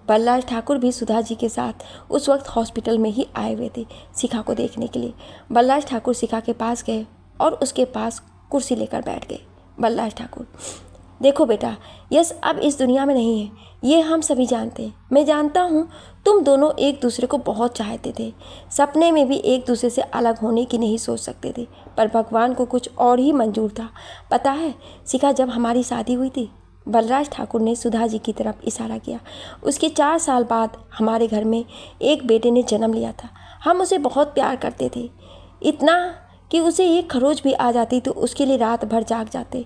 बल्लाल ठाकुर भी सुधा जी के साथ उस वक्त हॉस्पिटल में ही आए हुए थे शिखा को देखने के लिए। बल्लाल ठाकुर शिखा के पास गए और उसके पास कुर्सी लेकर बैठ गए। बल्लाल ठाकुर, देखो बेटा, यश अब इस दुनिया में नहीं है, ये हम सभी जानते हैं। मैं जानता हूँ तुम दोनों एक दूसरे को बहुत चाहते थे, सपने में भी एक दूसरे से अलग होने की नहीं सोच सकते थे, पर भगवान को कुछ और ही मंजूर था। पता है शिखा, जब हमारी शादी हुई थी, बलराज ठाकुर ने सुधा जी की तरफ इशारा किया, उसके 4 साल बाद हमारे घर में एक बेटे ने जन्म लिया था। हम उसे बहुत प्यार करते थे, इतना कि उसे एक खरोच भी आ जाती तो उसके लिए रात भर जाग जाते।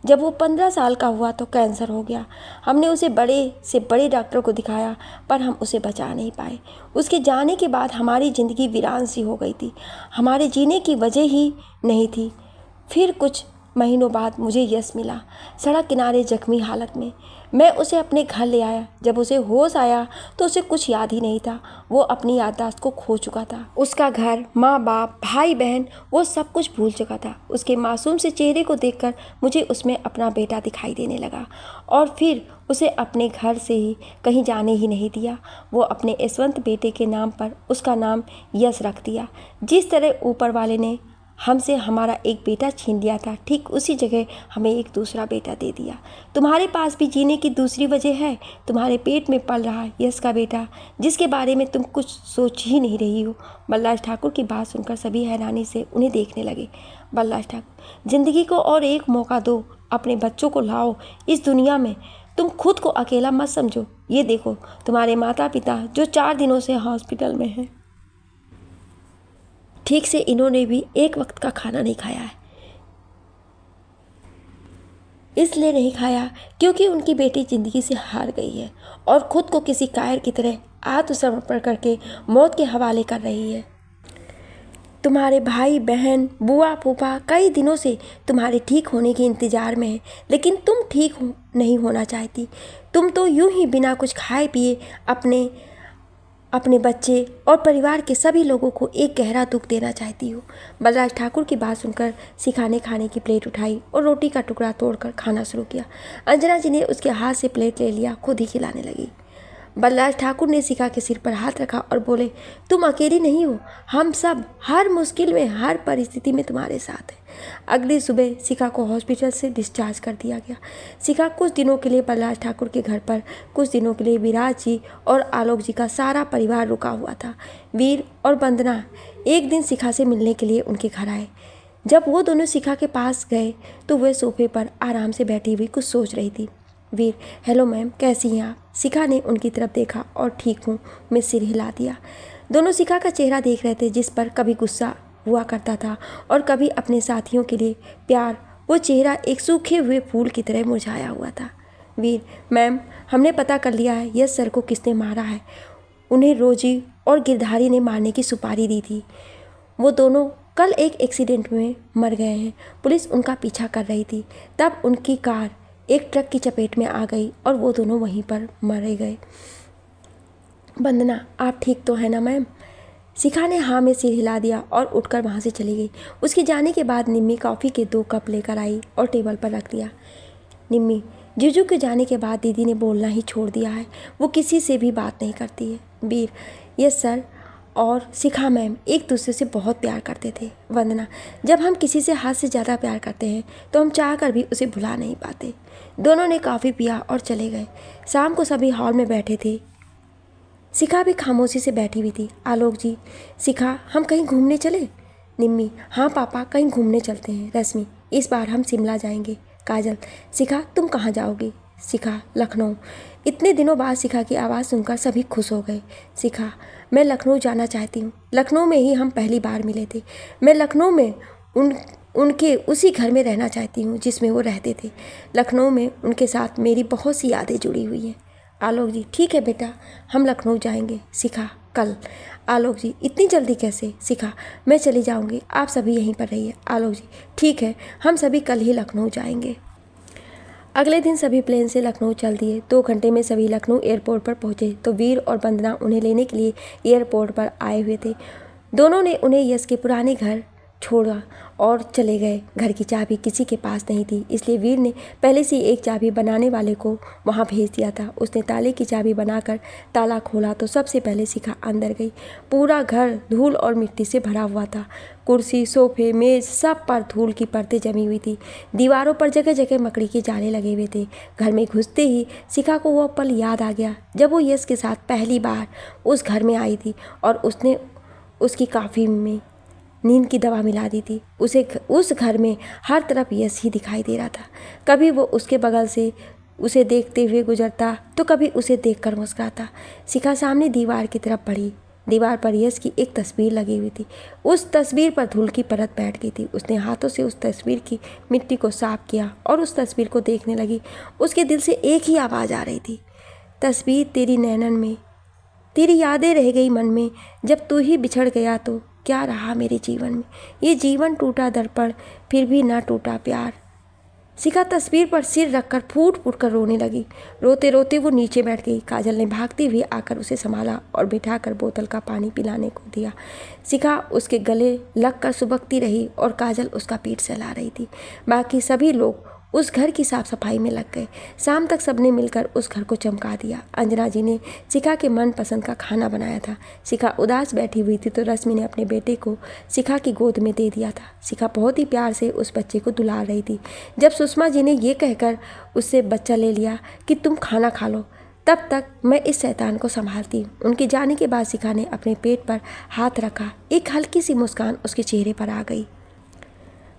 जब वो 15 साल का हुआ तो कैंसर हो गया। हमने उसे बड़े से बड़े डॉक्टर को दिखाया, पर हम उसे बचा नहीं पाए। उसके जाने के बाद हमारी ज़िंदगी वीरान सी हो गई थी, हमारे जीने की वजह ही नहीं थी। फिर कुछ महीनों बाद मुझे यश मिला, सड़क किनारे जख्मी हालत में। मैं उसे अपने घर ले आया। जब उसे होश आया तो उसे कुछ याद ही नहीं था, वो अपनी याददाश्त को खो चुका था। उसका घर, माँ बाप, भाई बहन, वो सब कुछ भूल चुका था। उसके मासूम से चेहरे को देखकर मुझे उसमें अपना बेटा दिखाई देने लगा और फिर उसे अपने घर से ही कहीं जाने ही नहीं दिया। वो अपने यशवंत बेटे के नाम पर उसका नाम यश रख दिया। जिस तरह ऊपर वाले ने हमसे हमारा एक बेटा छीन लिया था, ठीक उसी जगह हमें एक दूसरा बेटा दे दिया। तुम्हारे पास भी जीने की दूसरी वजह है। तुम्हारे पेट में पल रहा यश का बेटा, जिसके बारे में तुम कुछ सोच ही नहीं रही हो। बलराज ठाकुर की बात सुनकर सभी हैरानी से उन्हें देखने लगे। बलराज ठाकुर, जिंदगी को और एक मौका दो, अपने बच्चों को लाओ इस दुनिया में। तुम खुद को अकेला मत समझो। ये देखो तुम्हारे माता पिता जो 4 दिनों से हॉस्पिटल में हैं। ठीक से इन्होंने भी एक वक्त का खाना नहीं खाया है। इसलिए नहीं खाया क्योंकि उनकी बेटी ज़िंदगी से हार गई है और ख़ुद को किसी कायर की तरह आत्मसमर्पण करके मौत के हवाले कर रही है। तुम्हारे भाई बहन बुआ फूफा कई दिनों से तुम्हारे ठीक होने के इंतज़ार में हैं, लेकिन तुम ठीक नहीं होना चाहती। तुम तो यूं ही बिना कुछ खाए पिए अपने बच्चे और परिवार के सभी लोगों को एक गहरा दुख देना चाहती हो। बलराज ठाकुर की बात सुनकर शिखा ने खाने की प्लेट उठाई और रोटी का टुकड़ा तोड़कर खाना शुरू किया। अंजना जी ने उसके हाथ से प्लेट ले लिया, खुद ही खिलाने लगी। बलराज ठाकुर ने शिखा के सिर पर हाथ रखा और बोले, तुम अकेली नहीं हो, हम सब हर मुश्किल में हर परिस्थिति में तुम्हारे साथ हैं। अगली सुबह शिखा को हॉस्पिटल से डिस्चार्ज कर दिया गया। शिखा कुछ दिनों के लिए बलराज ठाकुर के घर पर, कुछ दिनों के लिए विराज जी और आलोक जी का सारा परिवार रुका हुआ था। वीर और वंदना एक दिन शिखा से मिलने के लिए उनके घर आए। जब वो दोनों शिखा के पास गए तो वह सोफे पर आराम से बैठी हुई कुछ सोच रही थी। वीर, हेलो मैम, कैसी हैं आप? शिखा ने उनकी तरफ देखा और ठीक हूँ में सिर हिला दिया। दोनों शिखा का चेहरा देख रहे थे, जिस पर कभी गुस्सा हुआ करता था और कभी अपने साथियों के लिए प्यार। वो चेहरा एक सूखे हुए फूल की तरह मुरझाया हुआ था। वीर, मैम, हमने पता कर लिया है यश सर को किसने मारा है। उन्हें रोजी और गिरधारी ने मारने की सुपारी दी थी। वो दोनों कल एक एक्सीडेंट में मर गए हैं। पुलिस उनका पीछा कर रही थी, तब उनकी कार एक ट्रक की चपेट में आ गई और वो दोनों वहीं पर मरे गए। वंदना, आप ठीक तो है ना मैम? शिखा ने हाँ में सिर हिला दिया और उठकर वहाँ से चली गई। उसके जाने के बाद निम्मी कॉफ़ी के 2 कप लेकर आई और टेबल पर रख दिया। निम्मी, जीजू के जाने के बाद दीदी ने बोलना ही छोड़ दिया है। वो किसी से भी बात नहीं करती है। वीर, यस सर और शिखा मैम एक दूसरे से बहुत प्यार करते थे। वंदना, जब हम किसी से हद से ज़्यादा प्यार करते हैं तो हम चाह कर भी उसे भुला नहीं पाते। दोनों ने कॉफ़ी पिया और चले गए। शाम को सभी हॉल में बैठे थे। शिखा भी खामोशी से बैठी हुई थी। आलोक जी, शिखा, हम कहीं घूमने चले? निम्मी, हाँ पापा, कहीं घूमने चलते हैं। रश्मि, इस बार हम शिमला जाएंगे। काजल, शिखा तुम कहाँ जाओगी? शिखा, लखनऊ। इतने दिनों बाद शिखा की आवाज़ सुनकर सभी खुश हो गए। शिखा, मैं लखनऊ जाना चाहती हूँ। लखनऊ में ही हम पहली बार मिले थे। मैं लखनऊ में उनके उसी घर में रहना चाहती हूँ जिसमें वो रहते थे। लखनऊ में उनके साथ मेरी बहुत सी यादें जुड़ी हुई हैं। आलोक जी, ठीक है बेटा, हम लखनऊ जाएंगे। शिखा, कल? आलोक जी, इतनी जल्दी कैसे? शिखा, मैं चली जाऊंगी, आप सभी यहीं पर रहिए। आलोक जी, ठीक है, हम सभी कल ही लखनऊ जाएंगे। अगले दिन सभी प्लेन से लखनऊ चल दिए। 2 घंटे में सभी लखनऊ एयरपोर्ट पर पहुंचे तो वीर और वंदना उन्हें लेने के लिए एयरपोर्ट पर आए हुए थे। दोनों ने उन्हें यश के पुराने घर छोड़ा और चले गए। घर की चाबी किसी के पास नहीं थी, इसलिए वीर ने पहले से एक चाबी बनाने वाले को वहां भेज दिया था। उसने ताले की चाबी बनाकर ताला खोला तो सबसे पहले शिखा अंदर गई। पूरा घर धूल और मिट्टी से भरा हुआ था। कुर्सी, सोफे, मेज, सब पर धूल की परतें जमी हुई थी। दीवारों पर जगह जगह मकड़ी के जाले लगे हुए थे। घर में घुसते ही शिखा को वो पल याद आ गया जब वो यश के साथ पहली बार उस घर में आई थी और उसने उसकी कॉफ़ी में नींद की दवा मिला दी थी। उस घर में हर तरफ यश ही दिखाई दे रहा था। कभी वो उसके बगल से उसे देखते हुए गुजरता तो कभी उसे देखकर मुस्कुराता। शिखा सामने दीवार की तरफ बढ़ी। दीवार पर यश की एक तस्वीर लगी हुई थी। उस तस्वीर पर धूल की परत बैठ गई थी। उसने हाथों से उस तस्वीर की मिट्टी को साफ किया और उस तस्वीर को देखने लगी। उसके दिल से एक ही आवाज़ आ रही थी, तस्वीर तेरी नैनन में, तेरी यादें रह गई मन में। जब तू ही बिछड़ गया तो क्या रहा मेरे जीवन में। ये जीवन टूटा दर्पण, फिर भी ना टूटा प्यार। शिखा तस्वीर पर सिर रखकर फूट फूट कर रोने लगी। रोते रोते वो नीचे बैठ गई। काजल ने भागते हुए आकर उसे संभाला और बिठाकर बोतल का पानी पिलाने को दिया। शिखा उसके गले लगकर सुबकती रही और काजल उसका पीठ सहला रही थी। बाकी सभी लोग उस घर की साफ सफाई में लग गए। शाम तक सबने मिलकर उस घर को चमका दिया। अंजना जी ने शिखा के मनपसंद का खाना बनाया था। शिखा उदास बैठी हुई थी तो रश्मि ने अपने बेटे को शिखा की गोद में दे दिया था। शिखा बहुत ही प्यार से उस बच्चे को दुलार रही थी। जब सुषमा जी ने ये कहकर उससे बच्चा ले लिया कि तुम खाना खा लो, तब तक मैं इस शैतान को संभालती हूँ। उनके जाने के बाद शिखा ने अपने पेट पर हाथ रखा। एक हल्की सी मुस्कान उसके चेहरे पर आ गई।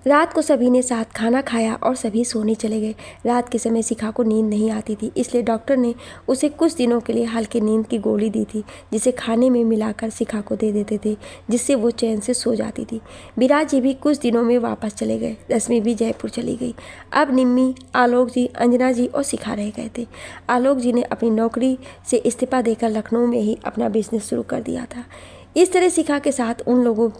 रात को सभी ने साथ खाना खाया और सभी सोने चले गए। रात के समय शिखा को नींद नहीं आती थी, इसलिए डॉक्टर ने उसे कुछ दिनों के लिए हल्की नींद की गोली दी थी, जिसे खाने में मिलाकर शिखा को दे देते थे, जिससे वो चैन से सो जाती थी। विराज जी भी कुछ दिनों में वापस चले गए। रश्मि भी जयपुर चली गई। अब निम्मी, आलोक जी, अंजना जी और शिखा रह गए थे। आलोक जी ने अपनी नौकरी से इस्तीफा देकर लखनऊ में ही अपना बिजनेस शुरू कर दिया था। इस तरह शिखा के साथ उन लोगों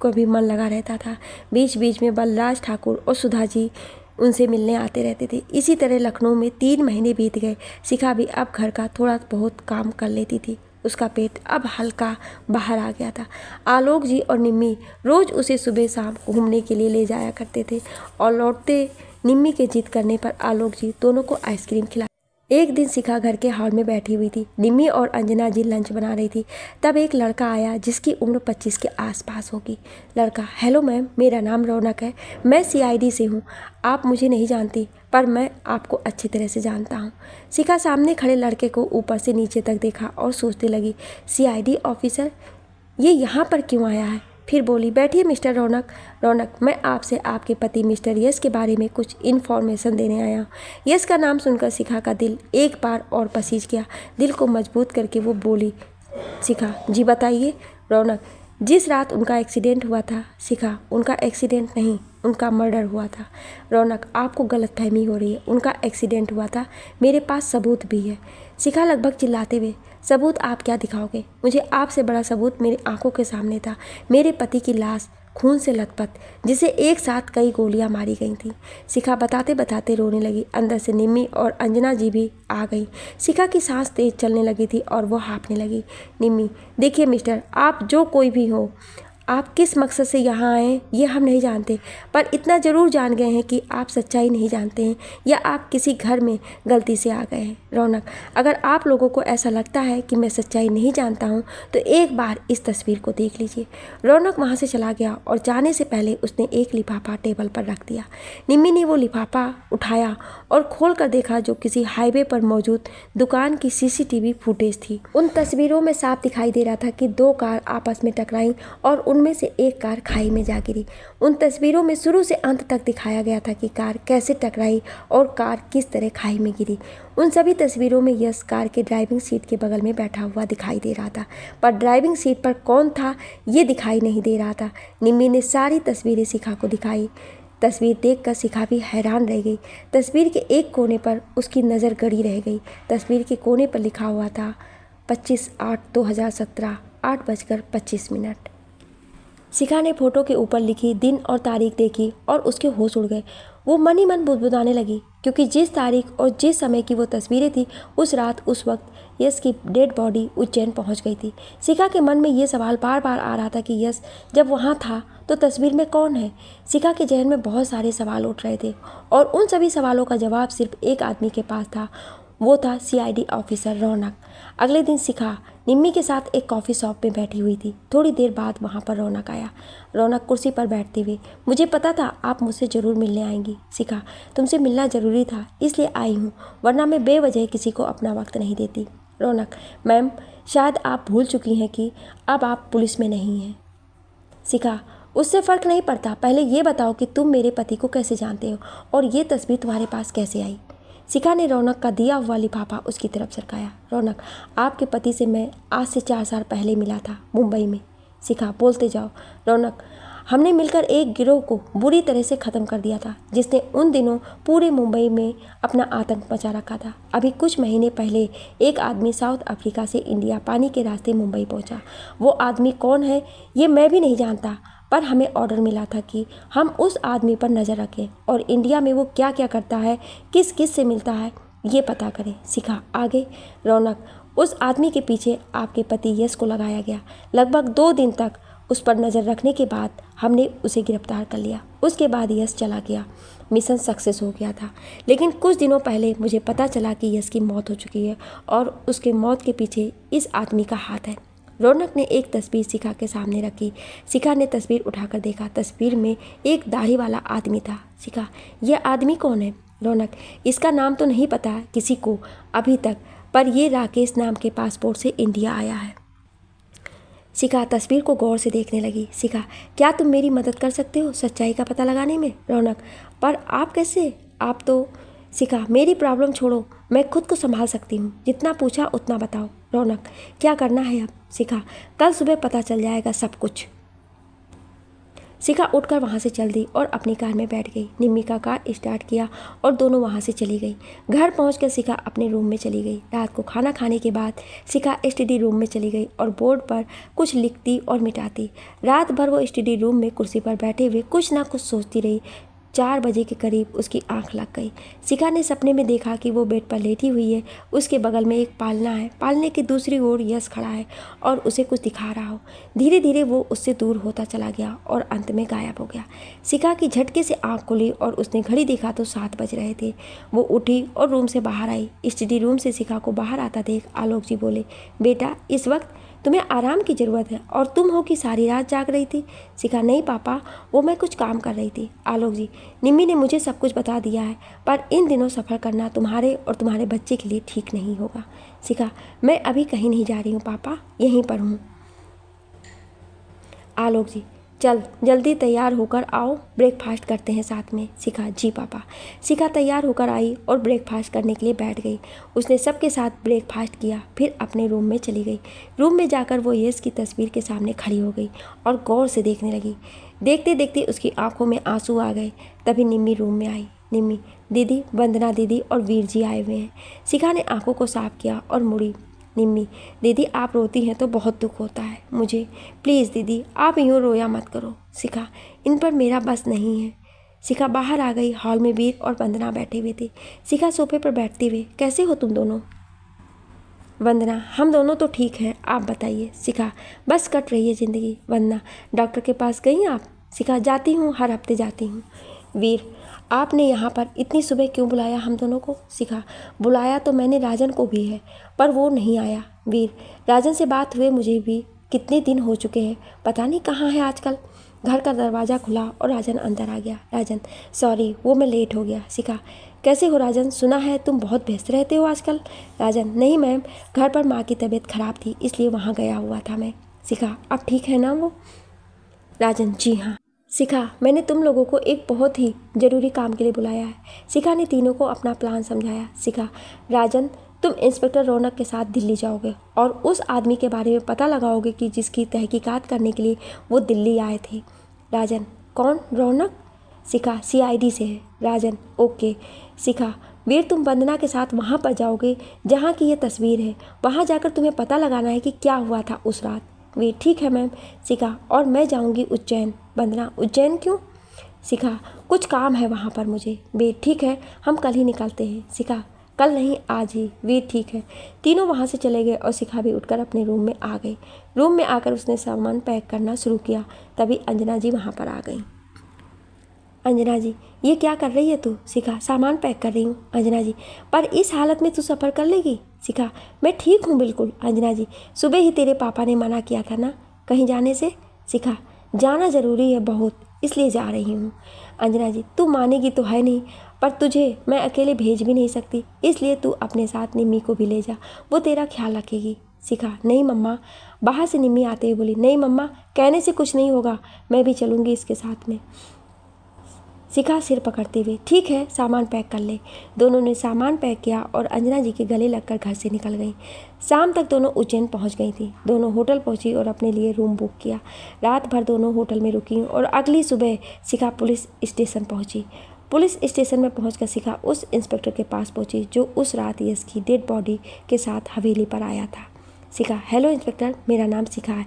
को भी मन लगा रहता था। बीच बीच में बलराज ठाकुर और सुधा जी उनसे मिलने आते रहते थे। इसी तरह लखनऊ में 3 महीने बीत गए। शिखा भी अब घर का थोड़ा बहुत काम कर लेती थी। उसका पेट अब हल्का बाहर आ गया था। आलोक जी और निम्मी रोज़ उसे सुबह शाम घूमने के लिए ले जाया करते थे और लौटते निम्मी के जिद करने पर आलोक जी दोनों को आइसक्रीम खिला। एक दिन शिखा घर के हॉल में बैठी हुई थी। निम्मी और अंजना जी लंच बना रही थी। तब एक लड़का आया जिसकी उम्र 25 के आसपास होगी। लड़का, हेलो मैम, मेरा नाम रौनक है, मैं CID से हूँ। आप मुझे नहीं जानती, पर मैं आपको अच्छी तरह से जानता हूँ। शिखा सामने खड़े लड़के को ऊपर से नीचे तक देखा और सोचने लगी, CID ऑफिसर, ये यहाँ पर क्यों आया है? फिर बोली, बैठिए मिस्टर रौनक। रौनक, मैं आपसे आपके पति मिस्टर यश के बारे में कुछ इन्फॉर्मेशन देने आया हूँ। यश का नाम सुनकर शिखा का दिल एक बार और पसीज गया। दिल को मजबूत करके वो बोली, शिखा जी बताइए। रौनक, जिस रात उनका एक्सीडेंट हुआ था। शिखा, उनका एक्सीडेंट नहीं, उनका मर्डर हुआ था। रौनक, आपको गलतफहमी हो रही है, उनका एक्सीडेंट हुआ था, मेरे पास सबूत भी है। शिखा लगभग चिल्लाते हुए, सबूत आप क्या दिखाओगे? मुझे आपसे बड़ा सबूत मेरी आंखों के सामने था। मेरे पति की लाश खून से लथपथ, जिसे एक साथ कई गोलियां मारी गई थीं। शिखा बताते बताते रोने लगी। अंदर से निम्मी और अंजना जी भी आ गई। शिखा की सांस तेज चलने लगी थी और वो हाँफने लगी। निम्मी, देखिए मिस्टर, आप जो कोई भी हो, आप किस मकसद से यहाँ आए ये हम नहीं जानते, पर इतना ज़रूर जान गए हैं कि आप सच्चाई नहीं जानते हैं या आप किसी घर में गलती से आ गए हैं। रौनक, अगर आप लोगों को ऐसा लगता है कि मैं सच्चाई नहीं जानता हूँ तो एक बार इस तस्वीर को देख लीजिए। रौनक वहाँ से चला गया और जाने से पहले उसने एक लिफाफा टेबल पर रख दिया। निम्मी ने वो लिफाफा उठाया और खोल कर देखा, जो किसी हाईवे पर मौजूद दुकान की CCTV फुटेज थी। उन तस्वीरों में साफ दिखाई दे रहा था कि 2 कार आपस में टकराई और उनमें से एक कार खाई में जा गिरी। उन तस्वीरों में शुरू से अंत तक दिखाया गया था कि कार कैसे टकराई और कार किस तरह खाई में गिरी। उन सभी तस्वीरों में यश कार के ड्राइविंग सीट के बगल में बैठा हुआ दिखाई दे रहा था, पर ड्राइविंग सीट पर कौन था ये दिखाई नहीं दे रहा था। निम्मी ने सारी तस्वीरें शिखा को दिखाई। तस्वीर देखकर शिखा भी हैरान रह गई। तस्वीर के एक कोने पर उसकी नज़र गड़ी रह गई। तस्वीर के कोने पर लिखा हुआ था 25/8/2017 8:25। शिखा ने फोटो के ऊपर लिखी दिन और तारीख देखी और उसके होश उड़ गए। वो मन ही मन बुदबुदाने लगी, क्योंकि जिस तारीख और जिस समय की वो तस्वीरें थी, उस रात उस वक्त यश की डेड बॉडी उज्जैन पहुंच गई थी। शिखा के मन में ये सवाल बार बार आ रहा था कि यश जब वहाँ था तो तस्वीर में कौन है। शिखा के जहन में बहुत सारे सवाल उठ रहे थे और उन सभी सवालों का जवाब सिर्फ एक आदमी के पास था। वो था CID ऑफिसर रौनक। अगले दिन शिखा निम्मी के साथ एक कॉफ़ी शॉप में बैठी हुई थी। थोड़ी देर बाद वहाँ पर रौनक आया। रौनक कुर्सी पर बैठते हुए, मुझे पता था आप मुझसे ज़रूर मिलने आएंगी। शिखा, तुमसे मिलना ज़रूरी था इसलिए आई हूँ, वरना मैं बेवजह किसी को अपना वक्त नहीं देती। रौनक, मैम, शायद आप भूल चुकी हैं कि अब आप पुलिस में नहीं हैं। शिखा, उससे फ़र्क नहीं पड़ता, पहले ये बताओ कि तुम मेरे पति को कैसे जानते हो और ये तस्वीर तुम्हारे पास कैसे आई। शिखा ने रौनक का दिया हुआ लिफाफा उसकी तरफ सरकाया। रौनक, आपके पति से मैं आज से 4 साल पहले मिला था, मुंबई में। शिखा, बोलते जाओ। रौनक, हमने मिलकर एक गिरोह को बुरी तरह से ख़त्म कर दिया था, जिसने उन दिनों पूरे मुंबई में अपना आतंक मचा रखा था। अभी कुछ महीने पहले एक आदमी साउथ अफ्रीका से इंडिया पानी के रास्ते मुंबई पहुंचा। वो आदमी कौन है ये मैं भी नहीं जानता, पर हमें ऑर्डर मिला था कि हम उस आदमी पर नज़र रखें और इंडिया में वो क्या क्या करता है, किस किस से मिलता है, ये पता करें। शिखा, आगे। रौनक, उस आदमी के पीछे आपके पति यश को लगाया गया। लगभग 2 दिन तक उस पर नज़र रखने के बाद हमने उसे गिरफ्तार कर लिया। उसके बाद यश चला गया। मिशन सक्सेस हो गया था। लेकिन कुछ दिनों पहले मुझे पता चला कि यश की मौत हो चुकी है और उसके मौत के पीछे इस आदमी का हाथ है। रौनक ने एक तस्वीर शिखा के सामने रखी। शिखा ने तस्वीर उठाकर देखा। तस्वीर में एक दाढ़ी वाला आदमी था। शिखा, यह आदमी कौन है? रौनक, इसका नाम तो नहीं पता किसी को अभी तक, पर यह राकेश नाम के पासपोर्ट से इंडिया आया है। शिखा तस्वीर को गौर से देखने लगी। शिखा, क्या तुम मेरी मदद कर सकते हो सच्चाई का पता लगाने में? रौनक, पर आप कैसे? आप तो। शिखा, मेरी प्रॉब्लम छोड़ो, मैं खुद को संभाल सकती हूँ। जितना पूछा उतना बताओ। रौनक, क्या करना है अब? शिखा, कल सुबह पता चल जाएगा सब कुछ। शिखा उठकर वहाँ से चल दी और अपनी कार में बैठ गई। निम्मी का कार स्टार्ट किया और दोनों वहाँ से चली गई। घर पहुँचकर शिखा अपने रूम में चली गई। रात को खाना खाने के बाद शिखा स्टडी रूम में चली गई और बोर्ड पर कुछ लिखती और मिटाती। रात भर वो स्टडी रूम में कुर्सी पर बैठे हुए कुछ ना कुछ सोचती रही। 4 बजे के करीब उसकी आंख लग गई। शिखा ने सपने में देखा कि वो बेड पर लेटी हुई है। उसके बगल में एक पालना है। पालने की दूसरी ओर यश खड़ा है और उसे कुछ दिखा रहा हो। धीरे धीरे वो उससे दूर होता चला गया और अंत में गायब हो गया। शिखा की झटके से आंख खुली और उसने घड़ी देखा तो 7 बज रहे थे। वो उठी और रूम से बाहर आई। स्टडी रूम से शिखा को बाहर आता देख आलोक जी बोले, बेटा इस वक्त तुम्हें आराम की ज़रूरत है और तुम हो कि सारी रात जाग रही थी? शिखा, नहीं पापा, वो मैं कुछ काम कर रही थी। आलोक जी, निम्मी ने मुझे सब कुछ बता दिया है, पर इन दिनों सफ़र करना तुम्हारे और तुम्हारे बच्चे के लिए ठीक नहीं होगा। शिखा, मैं अभी कहीं नहीं जा रही हूँ पापा, यहीं पर हूँ। आलोक जी, चल जल्दी तैयार होकर आओ, ब्रेकफास्ट करते हैं साथ में। शिखा, जी पापा। शिखा तैयार होकर आई और ब्रेकफास्ट करने के लिए बैठ गई। उसने सबके साथ ब्रेकफास्ट किया, फिर अपने रूम में चली गई। रूम में जाकर वो यश की तस्वीर के सामने खड़ी हो गई और गौर से देखने लगी। देखते देखते उसकी आंखों में आंसू आ गए। तभी निम्मी रूम में आई। निम्मी, दीदी, वंदना दीदी और वीर जी आए हुए हैं। शिखा ने आंखों को साफ किया और मुड़ी। निम्मी, दीदी आप रोती हैं तो बहुत दुख होता है मुझे। प्लीज़ दीदी आप यूँ रोया मत करो। शिखा, इन पर मेरा बस नहीं है। शिखा बाहर आ गई। हॉल में वीर और वंदना बैठे हुए थे। शिखा सोफे पर बैठते हुए, कैसे हो तुम दोनों? वंदना, हम दोनों तो ठीक हैं, आप बताइए। शिखा, बस कट रही है ज़िंदगी। वंदना, डॉक्टर के पास गई आप? शिखा, जाती हूँ, हर हफ्ते जाती हूँ। वीर, आपने यहाँ पर इतनी सुबह क्यों बुलाया हम दोनों को? शिखा, बुलाया तो मैंने राजन को भी है, पर वो नहीं आया। वीर, राजन से बात हुए मुझे भी कितने दिन हो चुके हैं, पता नहीं कहाँ है आजकल। घर का दरवाज़ा खुला और राजन अंदर आ गया। राजन, सॉरी वो मैं लेट हो गया। शिखा, कैसे हो राजन? सुना है तुम बहुत व्यस्त रहते हो आजकल। राजन, नहीं मैम, घर पर माँ की तबीयत खराब थी इसलिए वहाँ गया हुआ था मैं। शिखा, अब ठीक है ना वो? राजन, जी हाँ। शिखा, मैंने तुम लोगों को एक बहुत ही ज़रूरी काम के लिए बुलाया है। शिखा ने तीनों को अपना प्लान समझाया। शिखा, राजन, तुम इंस्पेक्टर रौनक के साथ दिल्ली जाओगे और उस आदमी के बारे में पता लगाओगे कि जिसकी तहकीकात करने के लिए वो दिल्ली आए थे। राजन, कौन? रौनक? शिखा, CID से है। राजन, ओके। शिखा, वीर, तुम वंदना के साथ वहाँ पर जाओगे जहाँ की ये तस्वीर है। वहाँ जाकर तुम्हें पता लगाना है कि क्या हुआ था उस रात। वीर, ठीक है मैम। शिखा, और मैं जाऊँगी उज्जैन। वंदना, उज्जैन क्यों? शिखा, कुछ काम है वहाँ पर मुझे। वीर, ठीक है, हम कल ही निकलते हैं। शिखा, कल नहीं आज ही। वीर, ठीक है। तीनों वहाँ से चले गए और शिखा भी उठकर अपने रूम में आ गई। रूम में आकर उसने सामान पैक करना शुरू किया। तभी अंजना जी वहाँ पर आ गई। अंजना जी, ये क्या कर रही है तू? शिखा, सामान पैक कर रही हूँ। अंजना जी, पर इस हालत में तू सफ़र कर लेगी? शिखा, मैं ठीक हूँ बिल्कुल। अंजना जी, सुबह ही तेरे पापा ने मना किया था ना कहीं जाने से। शिखा, जाना ज़रूरी है बहुत, इसलिए जा रही हूँ। अंजना जी, तू मानेगी तो है नहीं, पर तुझे मैं अकेले भेज भी नहीं सकती, इसलिए तू अपने साथ निम्मी को भी ले जा, वो तेरा ख्याल रखेगी। शिखा, नहीं मम्मा। बाहर से निम्मी आते हुए बोली, नहीं मम्मा, कहने से कुछ नहीं होगा, मैं भी चलूँगी इसके साथ में। शिखा सिर पकड़ते हुए, ठीक है, सामान पैक कर ले। दोनों ने सामान पैक किया और अंजना जी के गले लगकर घर से निकल गई। शाम तक दोनों उज्जैन पहुंच गई थी। दोनों होटल पहुंची और अपने लिए रूम बुक किया। रात भर दोनों होटल में रुकी और अगली सुबह शिखा पुलिस स्टेशन पहुंची। पुलिस स्टेशन में पहुंचकर शिखा उस इंस्पेक्टर के पास पहुंची जो उस रात यश की डेड बॉडी के साथ हवेली पर आया था। शिखा, हेलो इंस्पेक्टर, मेरा नाम शिखा है।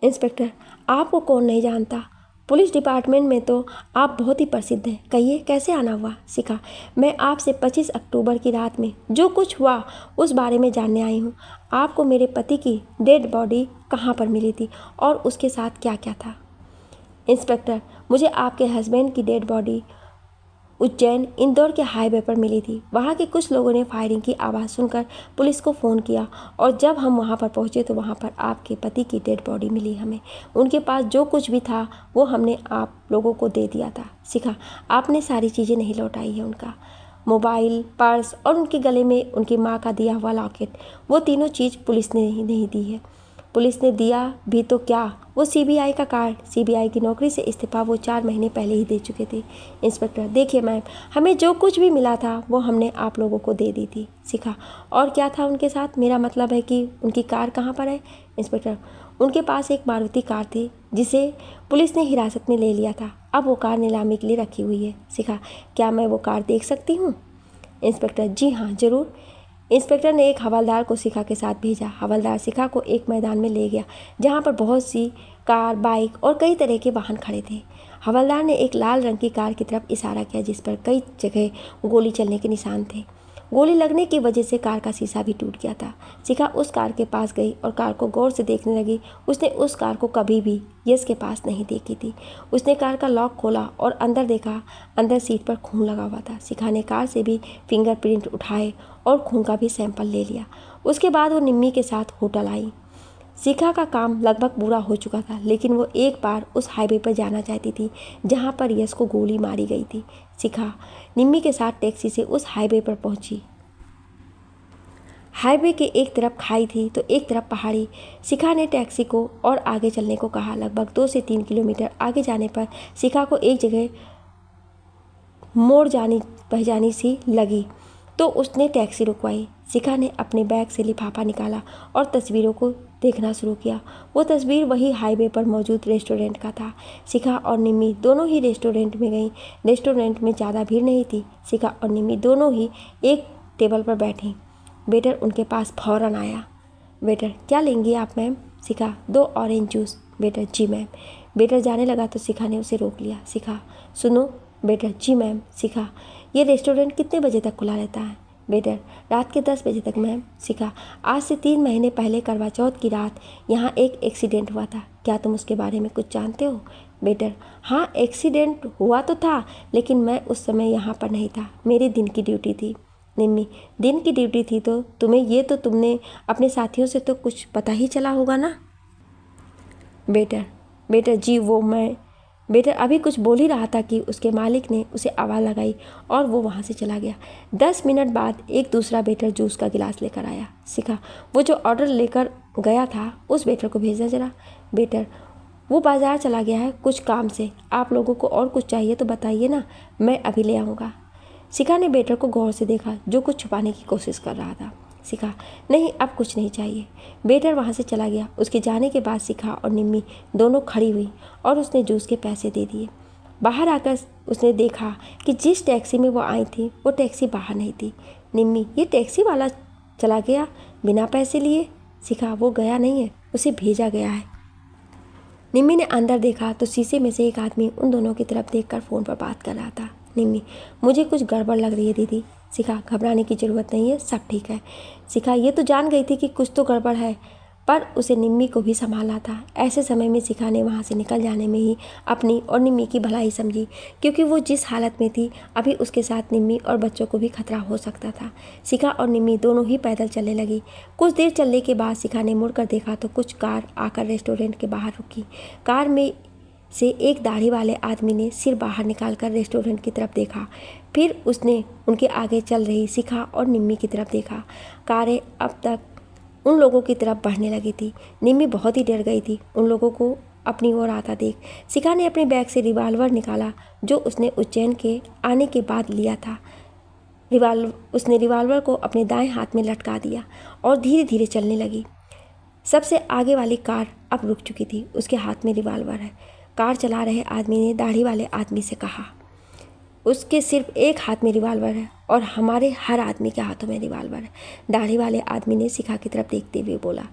इंस्पेक्टर, आपको कौन नहीं जानता, पुलिस डिपार्टमेंट में तो आप बहुत ही प्रसिद्ध हैं, कहिए कैसे आना हुआ? शिखा, मैं आपसे 25 अक्टूबर की रात में जो कुछ हुआ उस बारे में जानने आई हूँ। आपको मेरे पति की डेड बॉडी कहाँ पर मिली थी और उसके साथ क्या क्या था? इंस्पेक्टर, मुझे आपके हस्बैंड की डेड बॉडी उज्जैन इंदौर के हाईवे पर मिली थी। वहाँ के कुछ लोगों ने फायरिंग की आवाज़ सुनकर पुलिस को फ़ोन किया और जब हम वहाँ पर पहुँचे तो वहाँ पर आपके पति की डेड बॉडी मिली हमें। उनके पास जो कुछ भी था वो हमने आप लोगों को दे दिया था। शिखा, आपने सारी चीज़ें नहीं लौटाई है। उनका मोबाइल, पर्स और उनके गले में उनकी माँ का दिया हुआ लॉकेट, वो तीनों चीज़ पुलिस ने ही नहीं दी है। पुलिस ने दिया भी तो क्या, वो सीबीआई का कार्ड, सीबीआई की नौकरी से इस्तीफा वो 4 महीने पहले ही दे चुके थे। इंस्पेक्टर, देखिए मैम, हमें जो कुछ भी मिला था वो हमने आप लोगों को दे दी थी। शिखा, और क्या था उनके साथ? मेरा मतलब है कि उनकी कार कहाँ पर है? इंस्पेक्टर, उनके पास एक मारुति कार थी जिसे पुलिस ने हिरासत में ले लिया था। अब वो कार नीलामी के लिए रखी हुई है। शिखा, क्या मैं वो कार देख सकती हूँ? इंस्पेक्टर, जी हाँ ज़रूर। इंस्पेक्टर ने एक हवलदार को शिखा के साथ भेजा। हवलदार शिखा को एक मैदान में ले गया जहाँ पर बहुत सी कार, बाइक और कई तरह के वाहन खड़े थे। हवलदार ने एक लाल रंग की कार की तरफ इशारा किया जिस पर कई जगह गोली चलने के निशान थे। गोली लगने की वजह से कार का शीशा भी टूट गया था। शिखा उस कार के पास गई और कार को गौर से देखने लगी। उसने उस कार को कभी भी यश के पास नहीं देखी थी। उसने कार का लॉक खोला और अंदर देखा। अंदर सीट पर खून लगा हुआ था। शिखा ने कार से भी फिंगरप्रिंट उठाए और खून का भी सैंपल ले लिया। उसके बाद वो निम्मी के साथ होटल आई। शिखा का काम लगभग पूरा हो चुका था, लेकिन वो एक बार उस हाईवे पर जाना चाहती थी जहाँ पर यश को गोली मारी गई थी। शिखा निम्मी के साथ टैक्सी से उस हाईवे पर पहुंची। हाईवे के एक तरफ खाई थी तो एक तरफ पहाड़ी। शिखा ने टैक्सी को और आगे चलने को कहा। लगभग 2 से 3 किलोमीटर आगे जाने पर शिखा को एक जगह मोड़ जानी पहचानी सी लगी तो उसने टैक्सी रुकवाई। शिखा ने अपने बैग से लिफाफा निकाला और तस्वीरों को देखना शुरू किया। वो तस्वीर वही हाईवे पर मौजूद रेस्टोरेंट का था। शिखा और निम्मी दोनों ही रेस्टोरेंट में गईं। रेस्टोरेंट में ज़्यादा भीड़ नहीं थी। शिखा और निम्मी दोनों ही एक टेबल पर बैठी। वेटर उनके पास फौरन आया। वेटर, क्या लेंगी आप मैम? शिखा, 2 ऑरेंज जूस। वेटर, जी मैम। वेटर जाने लगा तो शिखा ने उसे रोक लिया। शिखा, सुनो। वेटर, जी मैम। शिखा, ये रेस्टोरेंट कितने बजे तक खुला रहता है? वेटर, रात के 10 बजे तक मैम। शिखा, आज से 3 महीने पहले करवा चौथ की रात यहाँ एक एक्सीडेंट हुआ था, क्या तुम उसके बारे में कुछ जानते हो? वेटर, हाँ एक्सीडेंट हुआ तो था, लेकिन मैं उस समय यहाँ पर नहीं था, मेरी दिन की ड्यूटी थी। निम्मी, दिन की ड्यूटी थी तो तुम्हें ये तो तुमने अपने साथियों से तो कुछ पता ही चला होगा ना? वेटर, जी वो मैं। वेटर अभी कुछ बोल ही रहा था कि उसके मालिक ने उसे आवाज़ लगाई और वो वहाँ से चला गया। 10 मिनट बाद एक दूसरा वेटर जूस का गिलास लेकर आया। शिखा, वो जो ऑर्डर लेकर गया था उस वेटर को भेजना जरा। वेटर, वो बाज़ार चला गया है कुछ काम से, आप लोगों को और कुछ चाहिए तो बताइए ना, मैं अभी ले आऊँगा। शिखा ने वेटर को गौर से देखा जो कुछ छुपाने की कोशिश कर रहा था। शिखा, नहीं अब कुछ नहीं चाहिए। वेटर वहाँ से चला गया। उसके जाने के बाद शिखा और निम्मी दोनों खड़ी हुई और उसने जूस के पैसे दे दिए। बाहर आकर उसने देखा कि जिस टैक्सी में वो आई थी वो टैक्सी बाहर नहीं थी। निम्मी, ये टैक्सी वाला चला गया बिना पैसे लिए। शिखा, वो गया नहीं है, उसे भेजा गया है। निम्मी ने अंदर देखा तो शीशे में से एक आदमी उन दोनों की तरफ देखकर फ़ोन पर बात कर रहा था। निम्मी, मुझे कुछ गड़बड़ लग रही है दीदी। शिखा, घबराने की ज़रूरत नहीं है, सब ठीक है। शिखा ये तो जान गई थी कि कुछ तो गड़बड़ है, पर उसे निम्मी को भी संभालना था। ऐसे समय में शिखा ने वहाँ से निकल जाने में ही अपनी और निम्मी की भलाई समझी, क्योंकि वो जिस हालत में थी अभी उसके साथ निम्मी और बच्चों को भी खतरा हो सकता था। शिखा और निम्मी दोनों ही पैदल चलने लगी। कुछ देर चलने के बाद शिखा ने मुड़कर देखा तो कुछ कार आकर रेस्टोरेंट के बाहर रुकी। कार में से एक दाढ़ी वाले आदमी ने सिर बाहर निकालकर रेस्टोरेंट की तरफ देखा। फिर उसने उनके आगे चल रही शिखा और निम्मी की तरफ देखा। कारें अब तक उन लोगों की तरफ बढ़ने लगी थी। निम्मी बहुत ही डर गई थी उन लोगों को अपनी ओर आता देख। शिखा ने अपने बैग से रिवाल्वर निकाला जो उसने उज्जैन के आने के बाद लिया था। उसने रिवाल्वर को अपने दाएं हाथ में लटका दिया और धीरे धीरे चलने लगी। सबसे आगे वाली कार अब रुक चुकी थी। उसके हाथ में रिवाल्वर है। कार चला रहे आदमी ने दाढ़ी वाले आदमी से कहा, उसके सिर्फ एक हाथ में रिवाल्वर है और हमारे हर आदमी के हाथों में रिवाल्वर है। दाढ़ी वाले आदमी ने शिखा की तरफ देखते हुए बोला।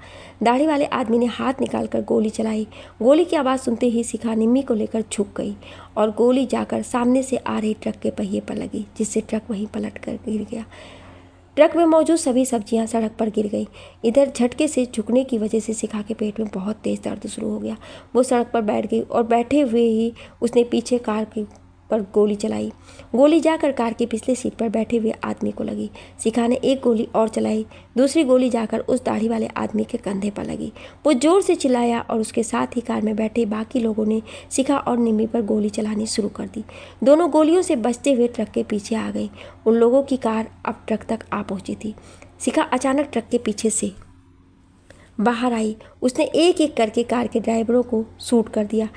दाढ़ी वाले आदमी ने हाथ निकालकर गोली चलाई। गोली की आवाज़ सुनते ही शिखा निम्मी को लेकर झुक गई और गोली जाकर सामने से आ रही ट्रक के पहिए पर लगी, जिससे ट्रक वहीं पलट कर गिर गया। ट्रक में मौजूद सभी सब्जियां सड़क पर गिर गई। इधर झटके से झुकने की वजह से शिखा के पेट में बहुत तेज़ दर्द शुरू हो गया। वो सड़क पर बैठ गई और बैठे हुए ही उसने पीछे कार की पर गोली चलाई। गोली जाकर कार की पिछली सीट पर बैठे हुए आदमी को लगी। शिखा ने एक गोली और चलाई। दूसरी गोली जाकर उस दाढ़ी वाले आदमी के कंधे पर लगी। वो जोर से चिल्लाया और उसके साथ ही कार में बैठे बाकी लोगों ने शिखा और निम्मी पर गोली चलानी शुरू कर दी। दोनों गोलियों से बचते हुए ट्रक के पीछे आ गई। उन लोगों की कार अब ट्रक तक आ पहुंची थी। शिखा अचानक ट्रक के पीछे से बाहर आई। उसने एक एक करके कार के ड्राइवरों को शूट कर दिया,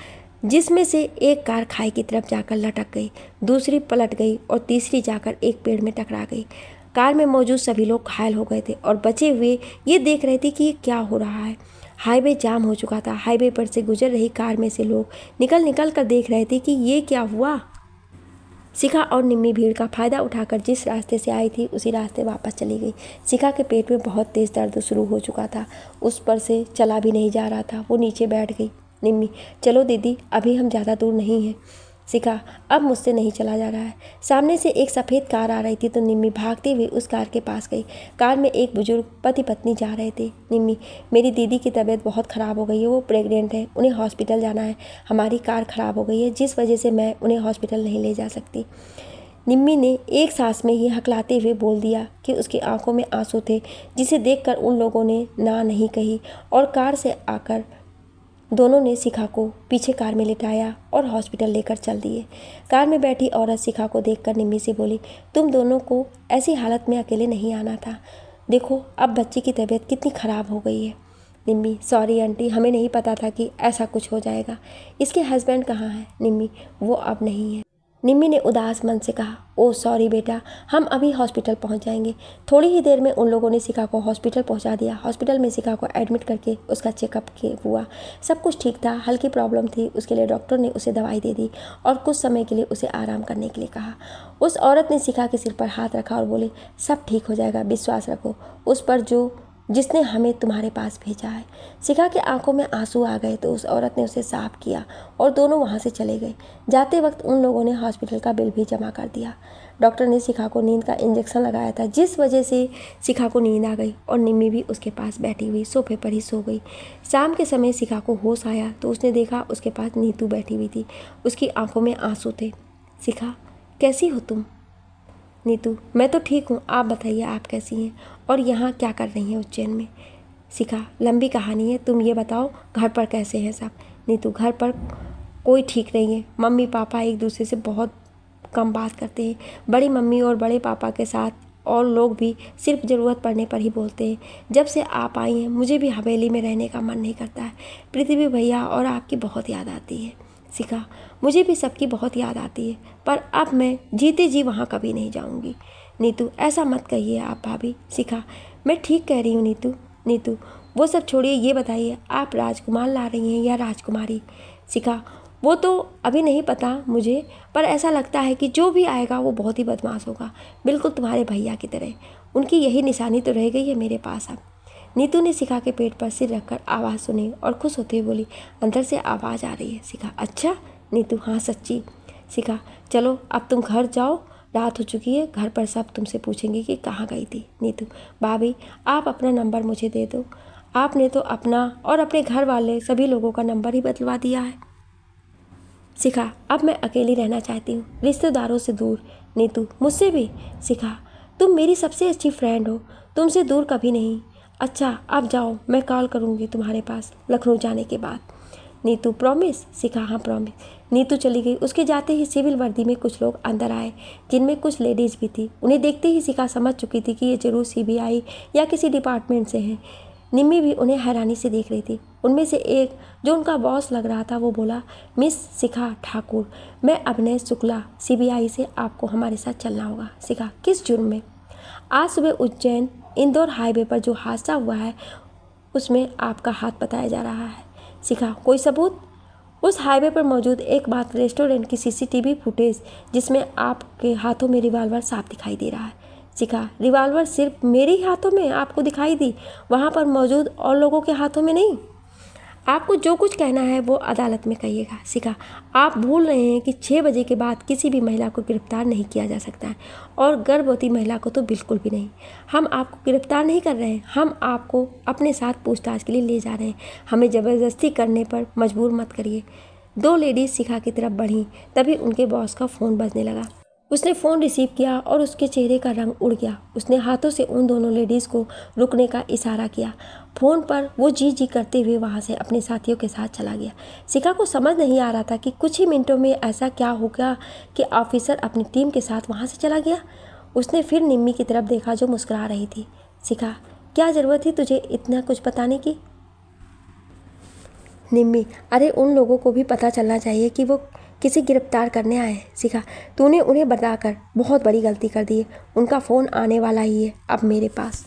जिसमें से एक कार खाई की तरफ जाकर लटक गई, दूसरी पलट गई और तीसरी जाकर एक पेड़ में टकरा गई। कार में मौजूद सभी लोग घायल हो गए थे और बचे हुए ये देख रहे थे कि ये क्या हो रहा है। हाईवे जाम हो चुका था। हाईवे पर से गुजर रही कार में से लोग निकल निकल कर देख रहे थे कि ये क्या हुआ। शिखा और निम्मी भीड़ का फ़ायदा उठाकर जिस रास्ते से आई थी उसी रास्ते वापस चली गई। शिखा के पेट में बहुत तेज़ दर्द शुरू हो चुका था। उस पर से चला भी नहीं जा रहा था। वो नीचे बैठ गई। निम्मी, चलो दीदी, अभी हम ज़्यादा दूर नहीं हैं। शिखा, अब मुझसे नहीं चला जा रहा है। सामने से एक सफ़ेद कार आ रही थी तो निम्मी भागती हुई उस कार के पास गई। कार में एक बुजुर्ग पति पत्नी जा रहे थे। निम्मी, मेरी दीदी की तबीयत बहुत ख़राब हो गई है, वो प्रेग्नेंट है, उन्हें हॉस्पिटल जाना है। हमारी कार ख़राब हो गई है, जिस वजह से मैं उन्हें हॉस्पिटल नहीं ले जा सकती। निम्मी ने एक सांस में ही हकलाते हुए बोल दिया कि उसकी आंखों में आंसू थे, जिसे देखकर उन लोगों ने ना नहीं कही और कार से आकर दोनों ने शिखा को पीछे कार में लिटाया और हॉस्पिटल लेकर चल दिए। कार में बैठी औरत शिखा को देखकर निम्मी से बोली, तुम दोनों को ऐसी हालत में अकेले नहीं आना था। देखो अब बच्ची की तबीयत कितनी ख़राब हो गई है। निम्मी, सॉरी आंटी, हमें नहीं पता था कि ऐसा कुछ हो जाएगा। इसके हस्बैंड कहाँ हैं? निम्मी, वो अब नहीं है। निम्मी ने उदास मन से कहा, ओह सॉरी बेटा, हम अभी हॉस्पिटल पहुंच जाएंगे। थोड़ी ही देर में उन लोगों ने शिखा को हॉस्पिटल पहुंचा दिया। हॉस्पिटल में शिखा को एडमिट करके उसका चेकअप हुआ। सब कुछ ठीक था। हल्की प्रॉब्लम थी, उसके लिए डॉक्टर ने उसे दवाई दे दी और कुछ समय के लिए उसे आराम करने के लिए कहा। उस औरत ने शिखा के सिर पर हाथ रखा और बोली, सब ठीक हो जाएगा, विश्वास रखो उस पर जिसने हमें तुम्हारे पास भेजा है। शिखा की आंखों में आंसू आ गए तो उस औरत ने उसे साफ किया और दोनों वहां से चले गए। जाते वक्त उन लोगों ने हॉस्पिटल का बिल भी जमा कर दिया। डॉक्टर ने शिखा को नींद का इंजेक्शन लगाया था, जिस वजह से शिखा को नींद आ गई और निम्मी भी उसके पास बैठी हुई सोफे पर ही सो गई। शाम के समय शिखा को होश आया तो उसने देखा उसके पास नीतू बैठी हुई थी। उसकी आंखों में आंसू थे। शिखा, कैसी हो तुम? नीतू, मैं तो ठीक हूँ, आप बताइए आप कैसी हैं और यहाँ क्या कर रही हैं उज्जैन में? शिखा, लंबी कहानी है, तुम ये बताओ घर पर कैसे हैं सब? नीतू, घर पर कोई ठीक नहीं है। मम्मी पापा एक दूसरे से बहुत कम बात करते हैं। बड़ी मम्मी और बड़े पापा के साथ और लोग भी सिर्फ ज़रूरत पड़ने पर ही बोलते हैं। जब से आप आई हैं मुझे भी हवेली में रहने का मन नहीं करता है। पृथ्वी भैया और आपकी बहुत याद आती है। शिखा, मुझे भी सबकी बहुत याद आती है, पर अब मैं जीते जी वहाँ कभी नहीं जाऊँगी। नीतू, ऐसा मत कहिए आप भाभी। शिखा, मैं ठीक कह रही हूँ नीतू। नीतू, वो सब छोड़िए, ये बताइए आप राजकुमार ला रही हैं या राजकुमारी? शिखा, वो तो अभी नहीं पता मुझे, पर ऐसा लगता है कि जो भी आएगा वो बहुत ही बदमाश होगा, बिल्कुल तुम्हारे भैया की तरह। उनकी यही निशानी तो रह गई है मेरे पास अब। नीतू ने शिखा के पेट पर सिर रखकर आवाज़ सुनी और खुश होते हुए बोली, अंदर से आवाज़ आ रही है। शिखा, अच्छा? नीतू, हाँ सच्ची। शिखा, चलो अब तुम घर जाओ, रात हो चुकी है, घर पर सब तुमसे पूछेंगे कि कहाँ गई थी। नीतू, भाभी आप अपना नंबर मुझे दे दो। आपने तो अपना और अपने घर वाले सभी लोगों का नंबर ही बदलवा दिया है। शिखा, अब मैं अकेली रहना चाहती हूँ, रिश्तेदारों से दूर। नीतू, मुझसे भी। शिखा, तुम मेरी सबसे अच्छी फ्रेंड हो, तुमसे दूर कभी नहीं। अच्छा आप जाओ, मैं कॉल करूँगी तुम्हारे पास लखनऊ जाने के बाद। नीतू, प्रॉमिस? शिखा, हाँ प्रॉमिस। नीतू चली गई। उसके जाते ही सिविल वर्दी में कुछ लोग अंदर आए, जिनमें कुछ लेडीज़ भी थी। उन्हें देखते ही शिखा समझ चुकी थी कि ये जरूर CBI या किसी डिपार्टमेंट से हैं। निम्मी भी उन्हें हैरानी से देख रही थी। उनमें से एक जो उनका बॉस लग रहा था वो बोला, मिस शिखा ठाकुर, मैं अभिनय शुक्ला, CBI से, आपको हमारे साथ चलना होगा। शिखा, किस जुर्म में? आज सुबह उज्जैन इंदौर हाईवे पर जो हादसा हुआ है उसमें आपका हाथ बताया जा रहा है। शिखा, कोई सबूत? उस हाईवे पर मौजूद एक बात रेस्टोरेंट की सीसीटीवी फुटेज जिसमें आपके हाथों में रिवॉल्वर साफ दिखाई दे रहा है। शिखा, रिवॉल्वर सिर्फ मेरे ही हाथों में आपको दिखाई दी, वहाँ पर मौजूद और लोगों के हाथों में नहीं? आपको जो कुछ कहना है वो अदालत में कहिएगा। शिखा, आप भूल रहे हैं कि 6 बजे के बाद किसी भी महिला को गिरफ्तार नहीं किया जा सकता है, और गर्भवती महिला को तो बिल्कुल भी नहीं। हम आपको गिरफ्तार नहीं कर रहे हैं, हम आपको अपने साथ पूछताछ के लिए ले जा रहे हैं। हमें ज़बरदस्ती करने पर मजबूर मत करिए। 2 लेडीज़ शिखा की तरफ बढ़ीं, तभी उनके बॉस का फ़ोन बजने लगा। उसने फ़ोन रिसीव किया और उसके चेहरे का रंग उड़ गया। उसने हाथों से उन दोनों लेडीज़ को रुकने का इशारा किया। फ़ोन पर वो जी जी करते हुए वहाँ से अपने साथियों के साथ चला गया। शिखा को समझ नहीं आ रहा था कि कुछ ही मिनटों में ऐसा क्या हो गया कि ऑफिसर अपनी टीम के साथ वहाँ से चला गया। उसने फिर निम्मी की तरफ देखा जो मुस्कुरा रही थी। शिखा, क्या ज़रूरत थी तुझे इतना कुछ बताने की? निम्मी, अरे उन लोगों को भी पता चलना चाहिए कि वो किसी गिरफ्तार करने आए हैं। शिखा, तूने उन्हें बताकर बहुत बड़ी गलती कर दी है। उनका फ़ोन आने वाला ही है अब मेरे पास।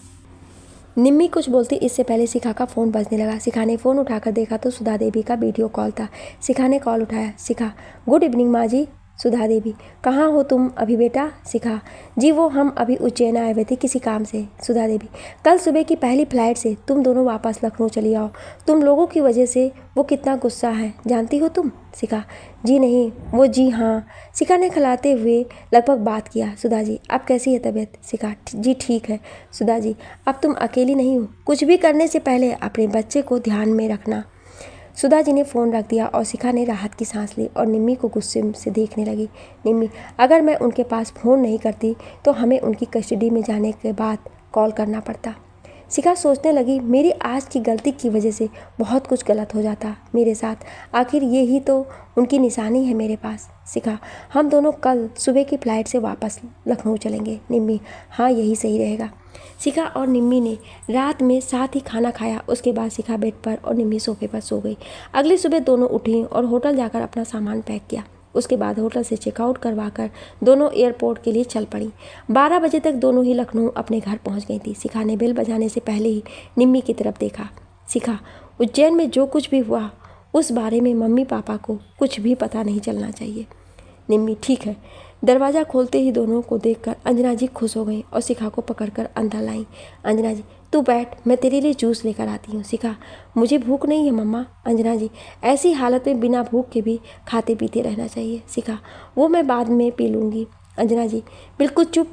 निम्मी कुछ बोलती इससे पहले शिखा का फ़ोन बजने लगा। शिखा ने फ़ोन उठाकर देखा तो सुधा देवी का वीडियो कॉल था। शिखा ने कॉल उठाया। शिखा, गुड इवनिंग माँ जी। सुधा देवी, कहाँ हो तुम अभी बेटा? शिखा, जी वो हम अभी उज्जैन आए हुए थे किसी काम से। सुधा देवी, कल सुबह की पहली फ्लाइट से तुम दोनों वापस लखनऊ चली आओ। तुम लोगों की वजह से वो कितना गुस्सा है जानती हो तुम? शिखा, जी नहीं, वो जी हाँ। शिखा ने खिलाते हुए लगभग बात किया। सुधा जी, अब कैसी है तबीयत? शिखा, जी ठीक है। सुधा जी, अब तुम अकेली नहीं हो, कुछ भी करने से पहले अपने बच्चे को ध्यान में रखना। सुधा जी ने फ़ोन रख दिया और शिखा ने राहत की सांस ली और निम्मी को गुस्से से देखने लगी। निम्मी, अगर मैं उनके पास फ़ोन नहीं करती तो हमें उनकी कस्टडी में जाने के बाद कॉल करना पड़ता। शिखा सोचने लगी, मेरी आज की गलती की वजह से बहुत कुछ गलत हो जाता मेरे साथ। आखिर ये ही तो उनकी निशानी है मेरे पास। शिखा, हम दोनों कल सुबह की फ़्लाइट से वापस लखनऊ चलेंगे। निम्मी, हाँ यही सही रहेगा। शिखा और निम्मी ने रात में साथ ही खाना खाया। उसके बाद शिखा बेड पर और निम्मी सोफे पर सो गई। अगली सुबह दोनों उठी और होटल जाकर अपना सामान पैक किया। उसके बाद होटल से चेकआउट करवाकर दोनों एयरपोर्ट के लिए चल पड़ी। 12 बजे तक दोनों ही लखनऊ अपने घर पहुंच गई थी। शिखा ने बेल बजाने से पहले ही निम्मी की तरफ देखा। शिखा, उज्जैन में जो कुछ भी हुआ उस बारे में मम्मी पापा को कुछ भी पता नहीं चलना चाहिए। निम्मी, ठीक है। दरवाज़ा खोलते ही दोनों को देखकर अंजना जी खुश हो गई और शिखा को पकड़कर अंदर लाई। अंजना जी, तू बैठ, मैं तेरे लिए जूस लेकर आती हूँ। शिखा, मुझे भूख नहीं है मम्मा। अंजना जी, ऐसी हालत में बिना भूख के भी खाते पीते रहना चाहिए। शिखा, वो मैं बाद में पी लूँगी। अंजना जी, बिल्कुल चुप,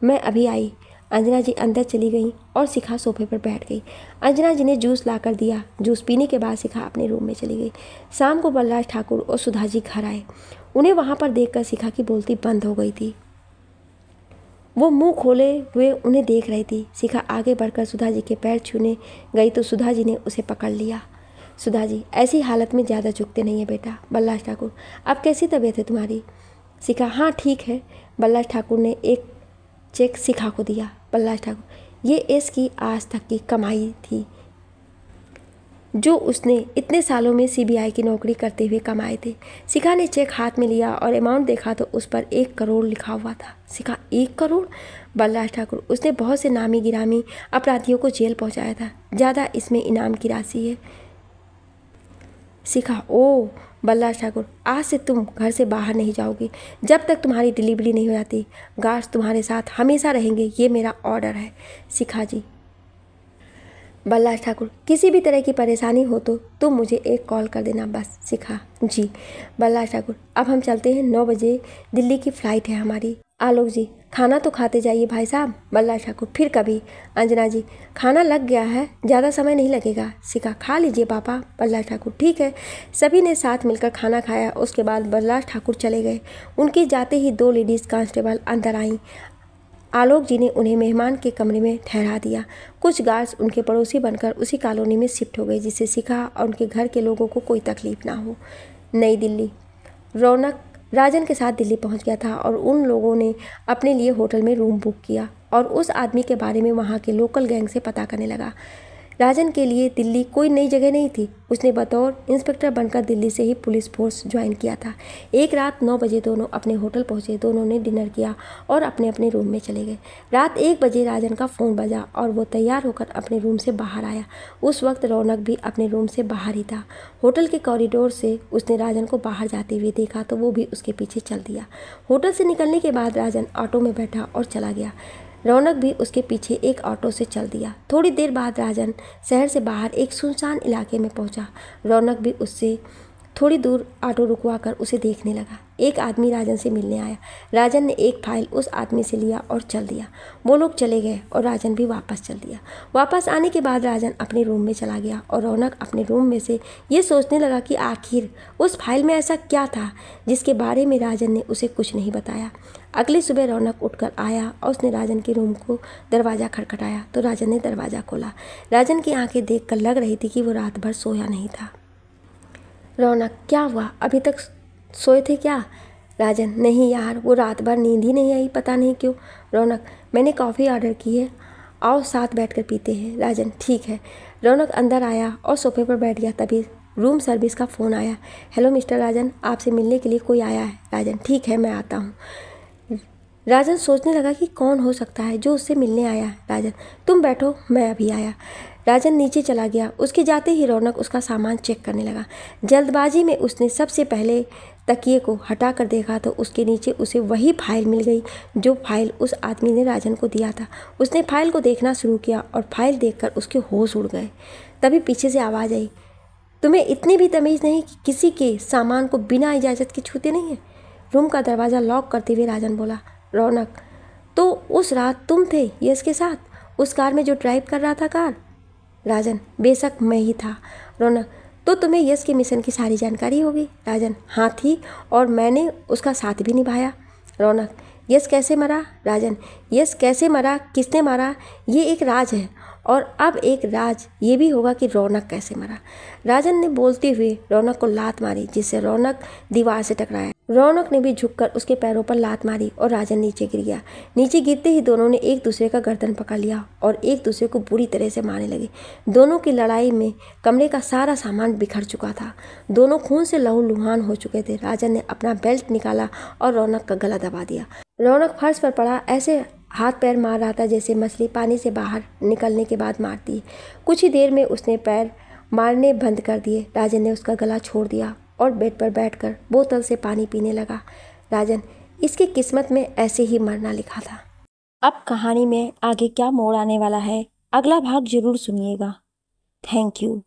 मैं अभी आई। अंजना जी अंदर चली गई और शिखा सोफे पर बैठ गई। अंजना जी ने जूस लाकर दिया। जूस पीने के बाद शिखा अपने रूम में चली गई। शाम को बलराज ठाकुर और सुधा जी घर आए। उन्हें वहाँ पर देखकर शिखा की बोलती बंद हो गई थी। वो मुंह खोले हुए उन्हें देख रही थी। शिखा आगे बढ़कर सुधा जी के पैर छूने गई तो सुधा जी ने उसे पकड़ लिया। सुधा जी, ऐसी हालत में ज़्यादा झुकते नहीं है बेटा। बलराज ठाकुर, अब कैसी तबीयत है तुम्हारी? शिखा, हाँ ठीक है। बलराज ठाकुर ने एक चेक शिखा को दिया। बलराज ठाकुर, ये इसकी आज तक की कमाई थी जो उसने इतने सालों में सीबीआई की नौकरी करते हुए कमाए थे। शिखा ने चेक हाथ में लिया और अमाउंट देखा तो उस पर 1 करोड़ लिखा हुआ था। शिखा, 1 करोड़? बलराज ठाकुर, उसने बहुत से नामी गिरामी अपराधियों को जेल पहुंचाया था, ज़्यादा इसमें इनाम की राशि है। शिखा, ओह। बलराज ठाकुर, आज से तुम घर से बाहर नहीं जाओगी जब तक तुम्हारी डिलीवरी नहीं हो जाती। गार्ड्स तुम्हारे साथ हमेशा रहेंगे, ये मेरा ऑर्डर है। शिखा जी। बलराज ठाकुर, किसी भी तरह की परेशानी हो तो तुम मुझे एक कॉल कर देना बस। शिखा, जी। बलराज ठाकुर, अब हम चलते हैं, 9 बजे दिल्ली की फ़्लाइट है हमारी। आलोक जी, खाना तो खाते जाइए भाई साहब। बलराज ठाकुर, फिर कभी। अंजना जी, खाना लग गया है, ज़्यादा समय नहीं लगेगा। शिखा, खा लीजिए पापा। बलराज ठाकुर, ठीक है। सभी ने साथ मिलकर खाना खाया। उसके बाद बलराज ठाकुर चले गए। उनके जाते ही 2 लेडीज़ कांस्टेबल अंदर आईं। आलोक जी ने उन्हें मेहमान के कमरे में ठहरा दिया। कुछ गार्ड्स उनके पड़ोसी बनकर उसी कॉलोनी में शिफ्ट हो गए जिससे शिखा और उनके घर के लोगों को कोई तकलीफ ना हो। नई दिल्ली। रौनक राजन के साथ दिल्ली पहुंच गया था और उन लोगों ने अपने लिए होटल में रूम बुक किया और उस आदमी के बारे में वहां के लोकल गैंग से पता करने लगा। राजन के लिए दिल्ली कोई नई जगह नहीं थी। उसने बतौर इंस्पेक्टर बनकर दिल्ली से ही पुलिस फोर्स ज्वाइन किया था। एक रात 9 बजे दोनों अपने होटल पहुंचे। दोनों ने डिनर किया और अपने अपने रूम में चले गए। रात 1 बजे राजन का फ़ोन बजा और वो तैयार होकर अपने रूम से बाहर आया। उस वक्त रौनक भी अपने रूम से बाहर ही था। होटल के कॉरिडोर से उसने राजन को बाहर जाते हुए देखा तो वो भी उसके पीछे चल दिया। होटल से निकलने के बाद राजन ऑटो में बैठा और चला गया। रौनक भी उसके पीछे एक ऑटो से चल दिया। थोड़ी देर बाद राजन शहर से बाहर एक सुनसान इलाके में पहुंचा। रौनक भी उससे थोड़ी दूर ऑटो रुकवा कर उसे देखने लगा। एक आदमी राजन से मिलने आया। राजन ने एक फाइल उस आदमी से लिया और चल दिया। वो लोग चले गए और राजन भी वापस चल दिया। वापस आने के बाद राजन अपने रूम में चला गया और रौनक अपने रूम में से ये सोचने लगा कि आखिर उस फाइल में ऐसा क्या था जिसके बारे में राजन ने उसे कुछ नहीं बताया। अगली सुबह रौनक उठकर आया और उसने राजन के रूम को दरवाज़ा खटखटाया तो राजन ने दरवाज़ा खोला। राजन की आंखें देखकर लग रही थी कि वो रात भर सोया नहीं था। रौनक, क्या हुआ, अभी तक सोए थे क्या? राजन, नहीं यार, वो रात भर नींद ही नहीं आई, पता नहीं क्यों। रौनक, मैंने कॉफ़ी ऑर्डर की है, आओ साथ बैठकर पीते हैं। राजन, ठीक है। रौनक अंदर आया और सोफे पर बैठ गया। तभी रूम सर्विस का फ़ोन आया। हेलो मिस्टर राजन, आपसे मिलने के लिए कोई आया है। राजन, ठीक है, मैं आता हूँ। राजन सोचने लगा कि कौन हो सकता है जो उससे मिलने आया। राजन, तुम बैठो, मैं अभी आया। राजन नीचे चला गया। उसके जाते ही रौनक उसका सामान चेक करने लगा। जल्दबाजी में उसने सबसे पहले तकिए को हटा कर देखा तो उसके नीचे उसे वही फाइल मिल गई जो फाइल उस आदमी ने राजन को दिया था। उसने फाइल को देखना शुरू किया और फाइल देखकर उसके होश उड़ गए। तभी पीछे से आवाज़ आई, तुम्हें इतनी भी तमीज़ नहीं कि किसी के सामान को बिना इजाज़त के छूते नहीं है? रूम का दरवाज़ा लॉक करते हुए राजन बोला। रौनक, तो उस रात तुम थे यश के साथ उस कार में जो ड्राइव कर रहा था कार? राजन, बेशक मैं ही था। रौनक, तो तुम्हें यश के मिशन की सारी जानकारी होगी? राजन, हाँ थी, और मैंने उसका साथ भी निभाया। रौनक, यश कैसे मरा? राजन, यश कैसे मरा, किसने मारा, ये एक राज है, और अब एक राज ये भी होगा कि रौनक कैसे मरा। राजन ने बोलते हुए रौनक को लात मारी जिससे रौनक दीवार से टकराया। रौनक ने भी झुककर उसके पैरों पर लात मारी और राजन नीचे गिर गया। नीचे गिरते ही दोनों ने एक दूसरे का गर्दन पकड़ लिया और एक दूसरे को बुरी तरह से मारने लगे। दोनों की लड़ाई में कमरे का सारा सामान बिखर चुका था। दोनों खून से लहूलुहान हो चुके थे। राजन ने अपना बेल्ट निकाला और रौनक का गला दबा दिया। रौनक फर्श पर पड़ा ऐसे हाथ पैर मार रहा था जैसे मछली पानी से बाहर निकलने के बाद मारती है। कुछ ही देर में उसने पैर मारने बंद कर दिए। राजन ने उसका गला छोड़ दिया और बेड पर बैठकर बोतल से पानी पीने लगा। राजन, इसकी किस्मत में ऐसे ही मरना लिखा था। अब कहानी में आगे क्या मोड़ आने वाला है, अगला भाग जरूर सुनिएगा। Thank you.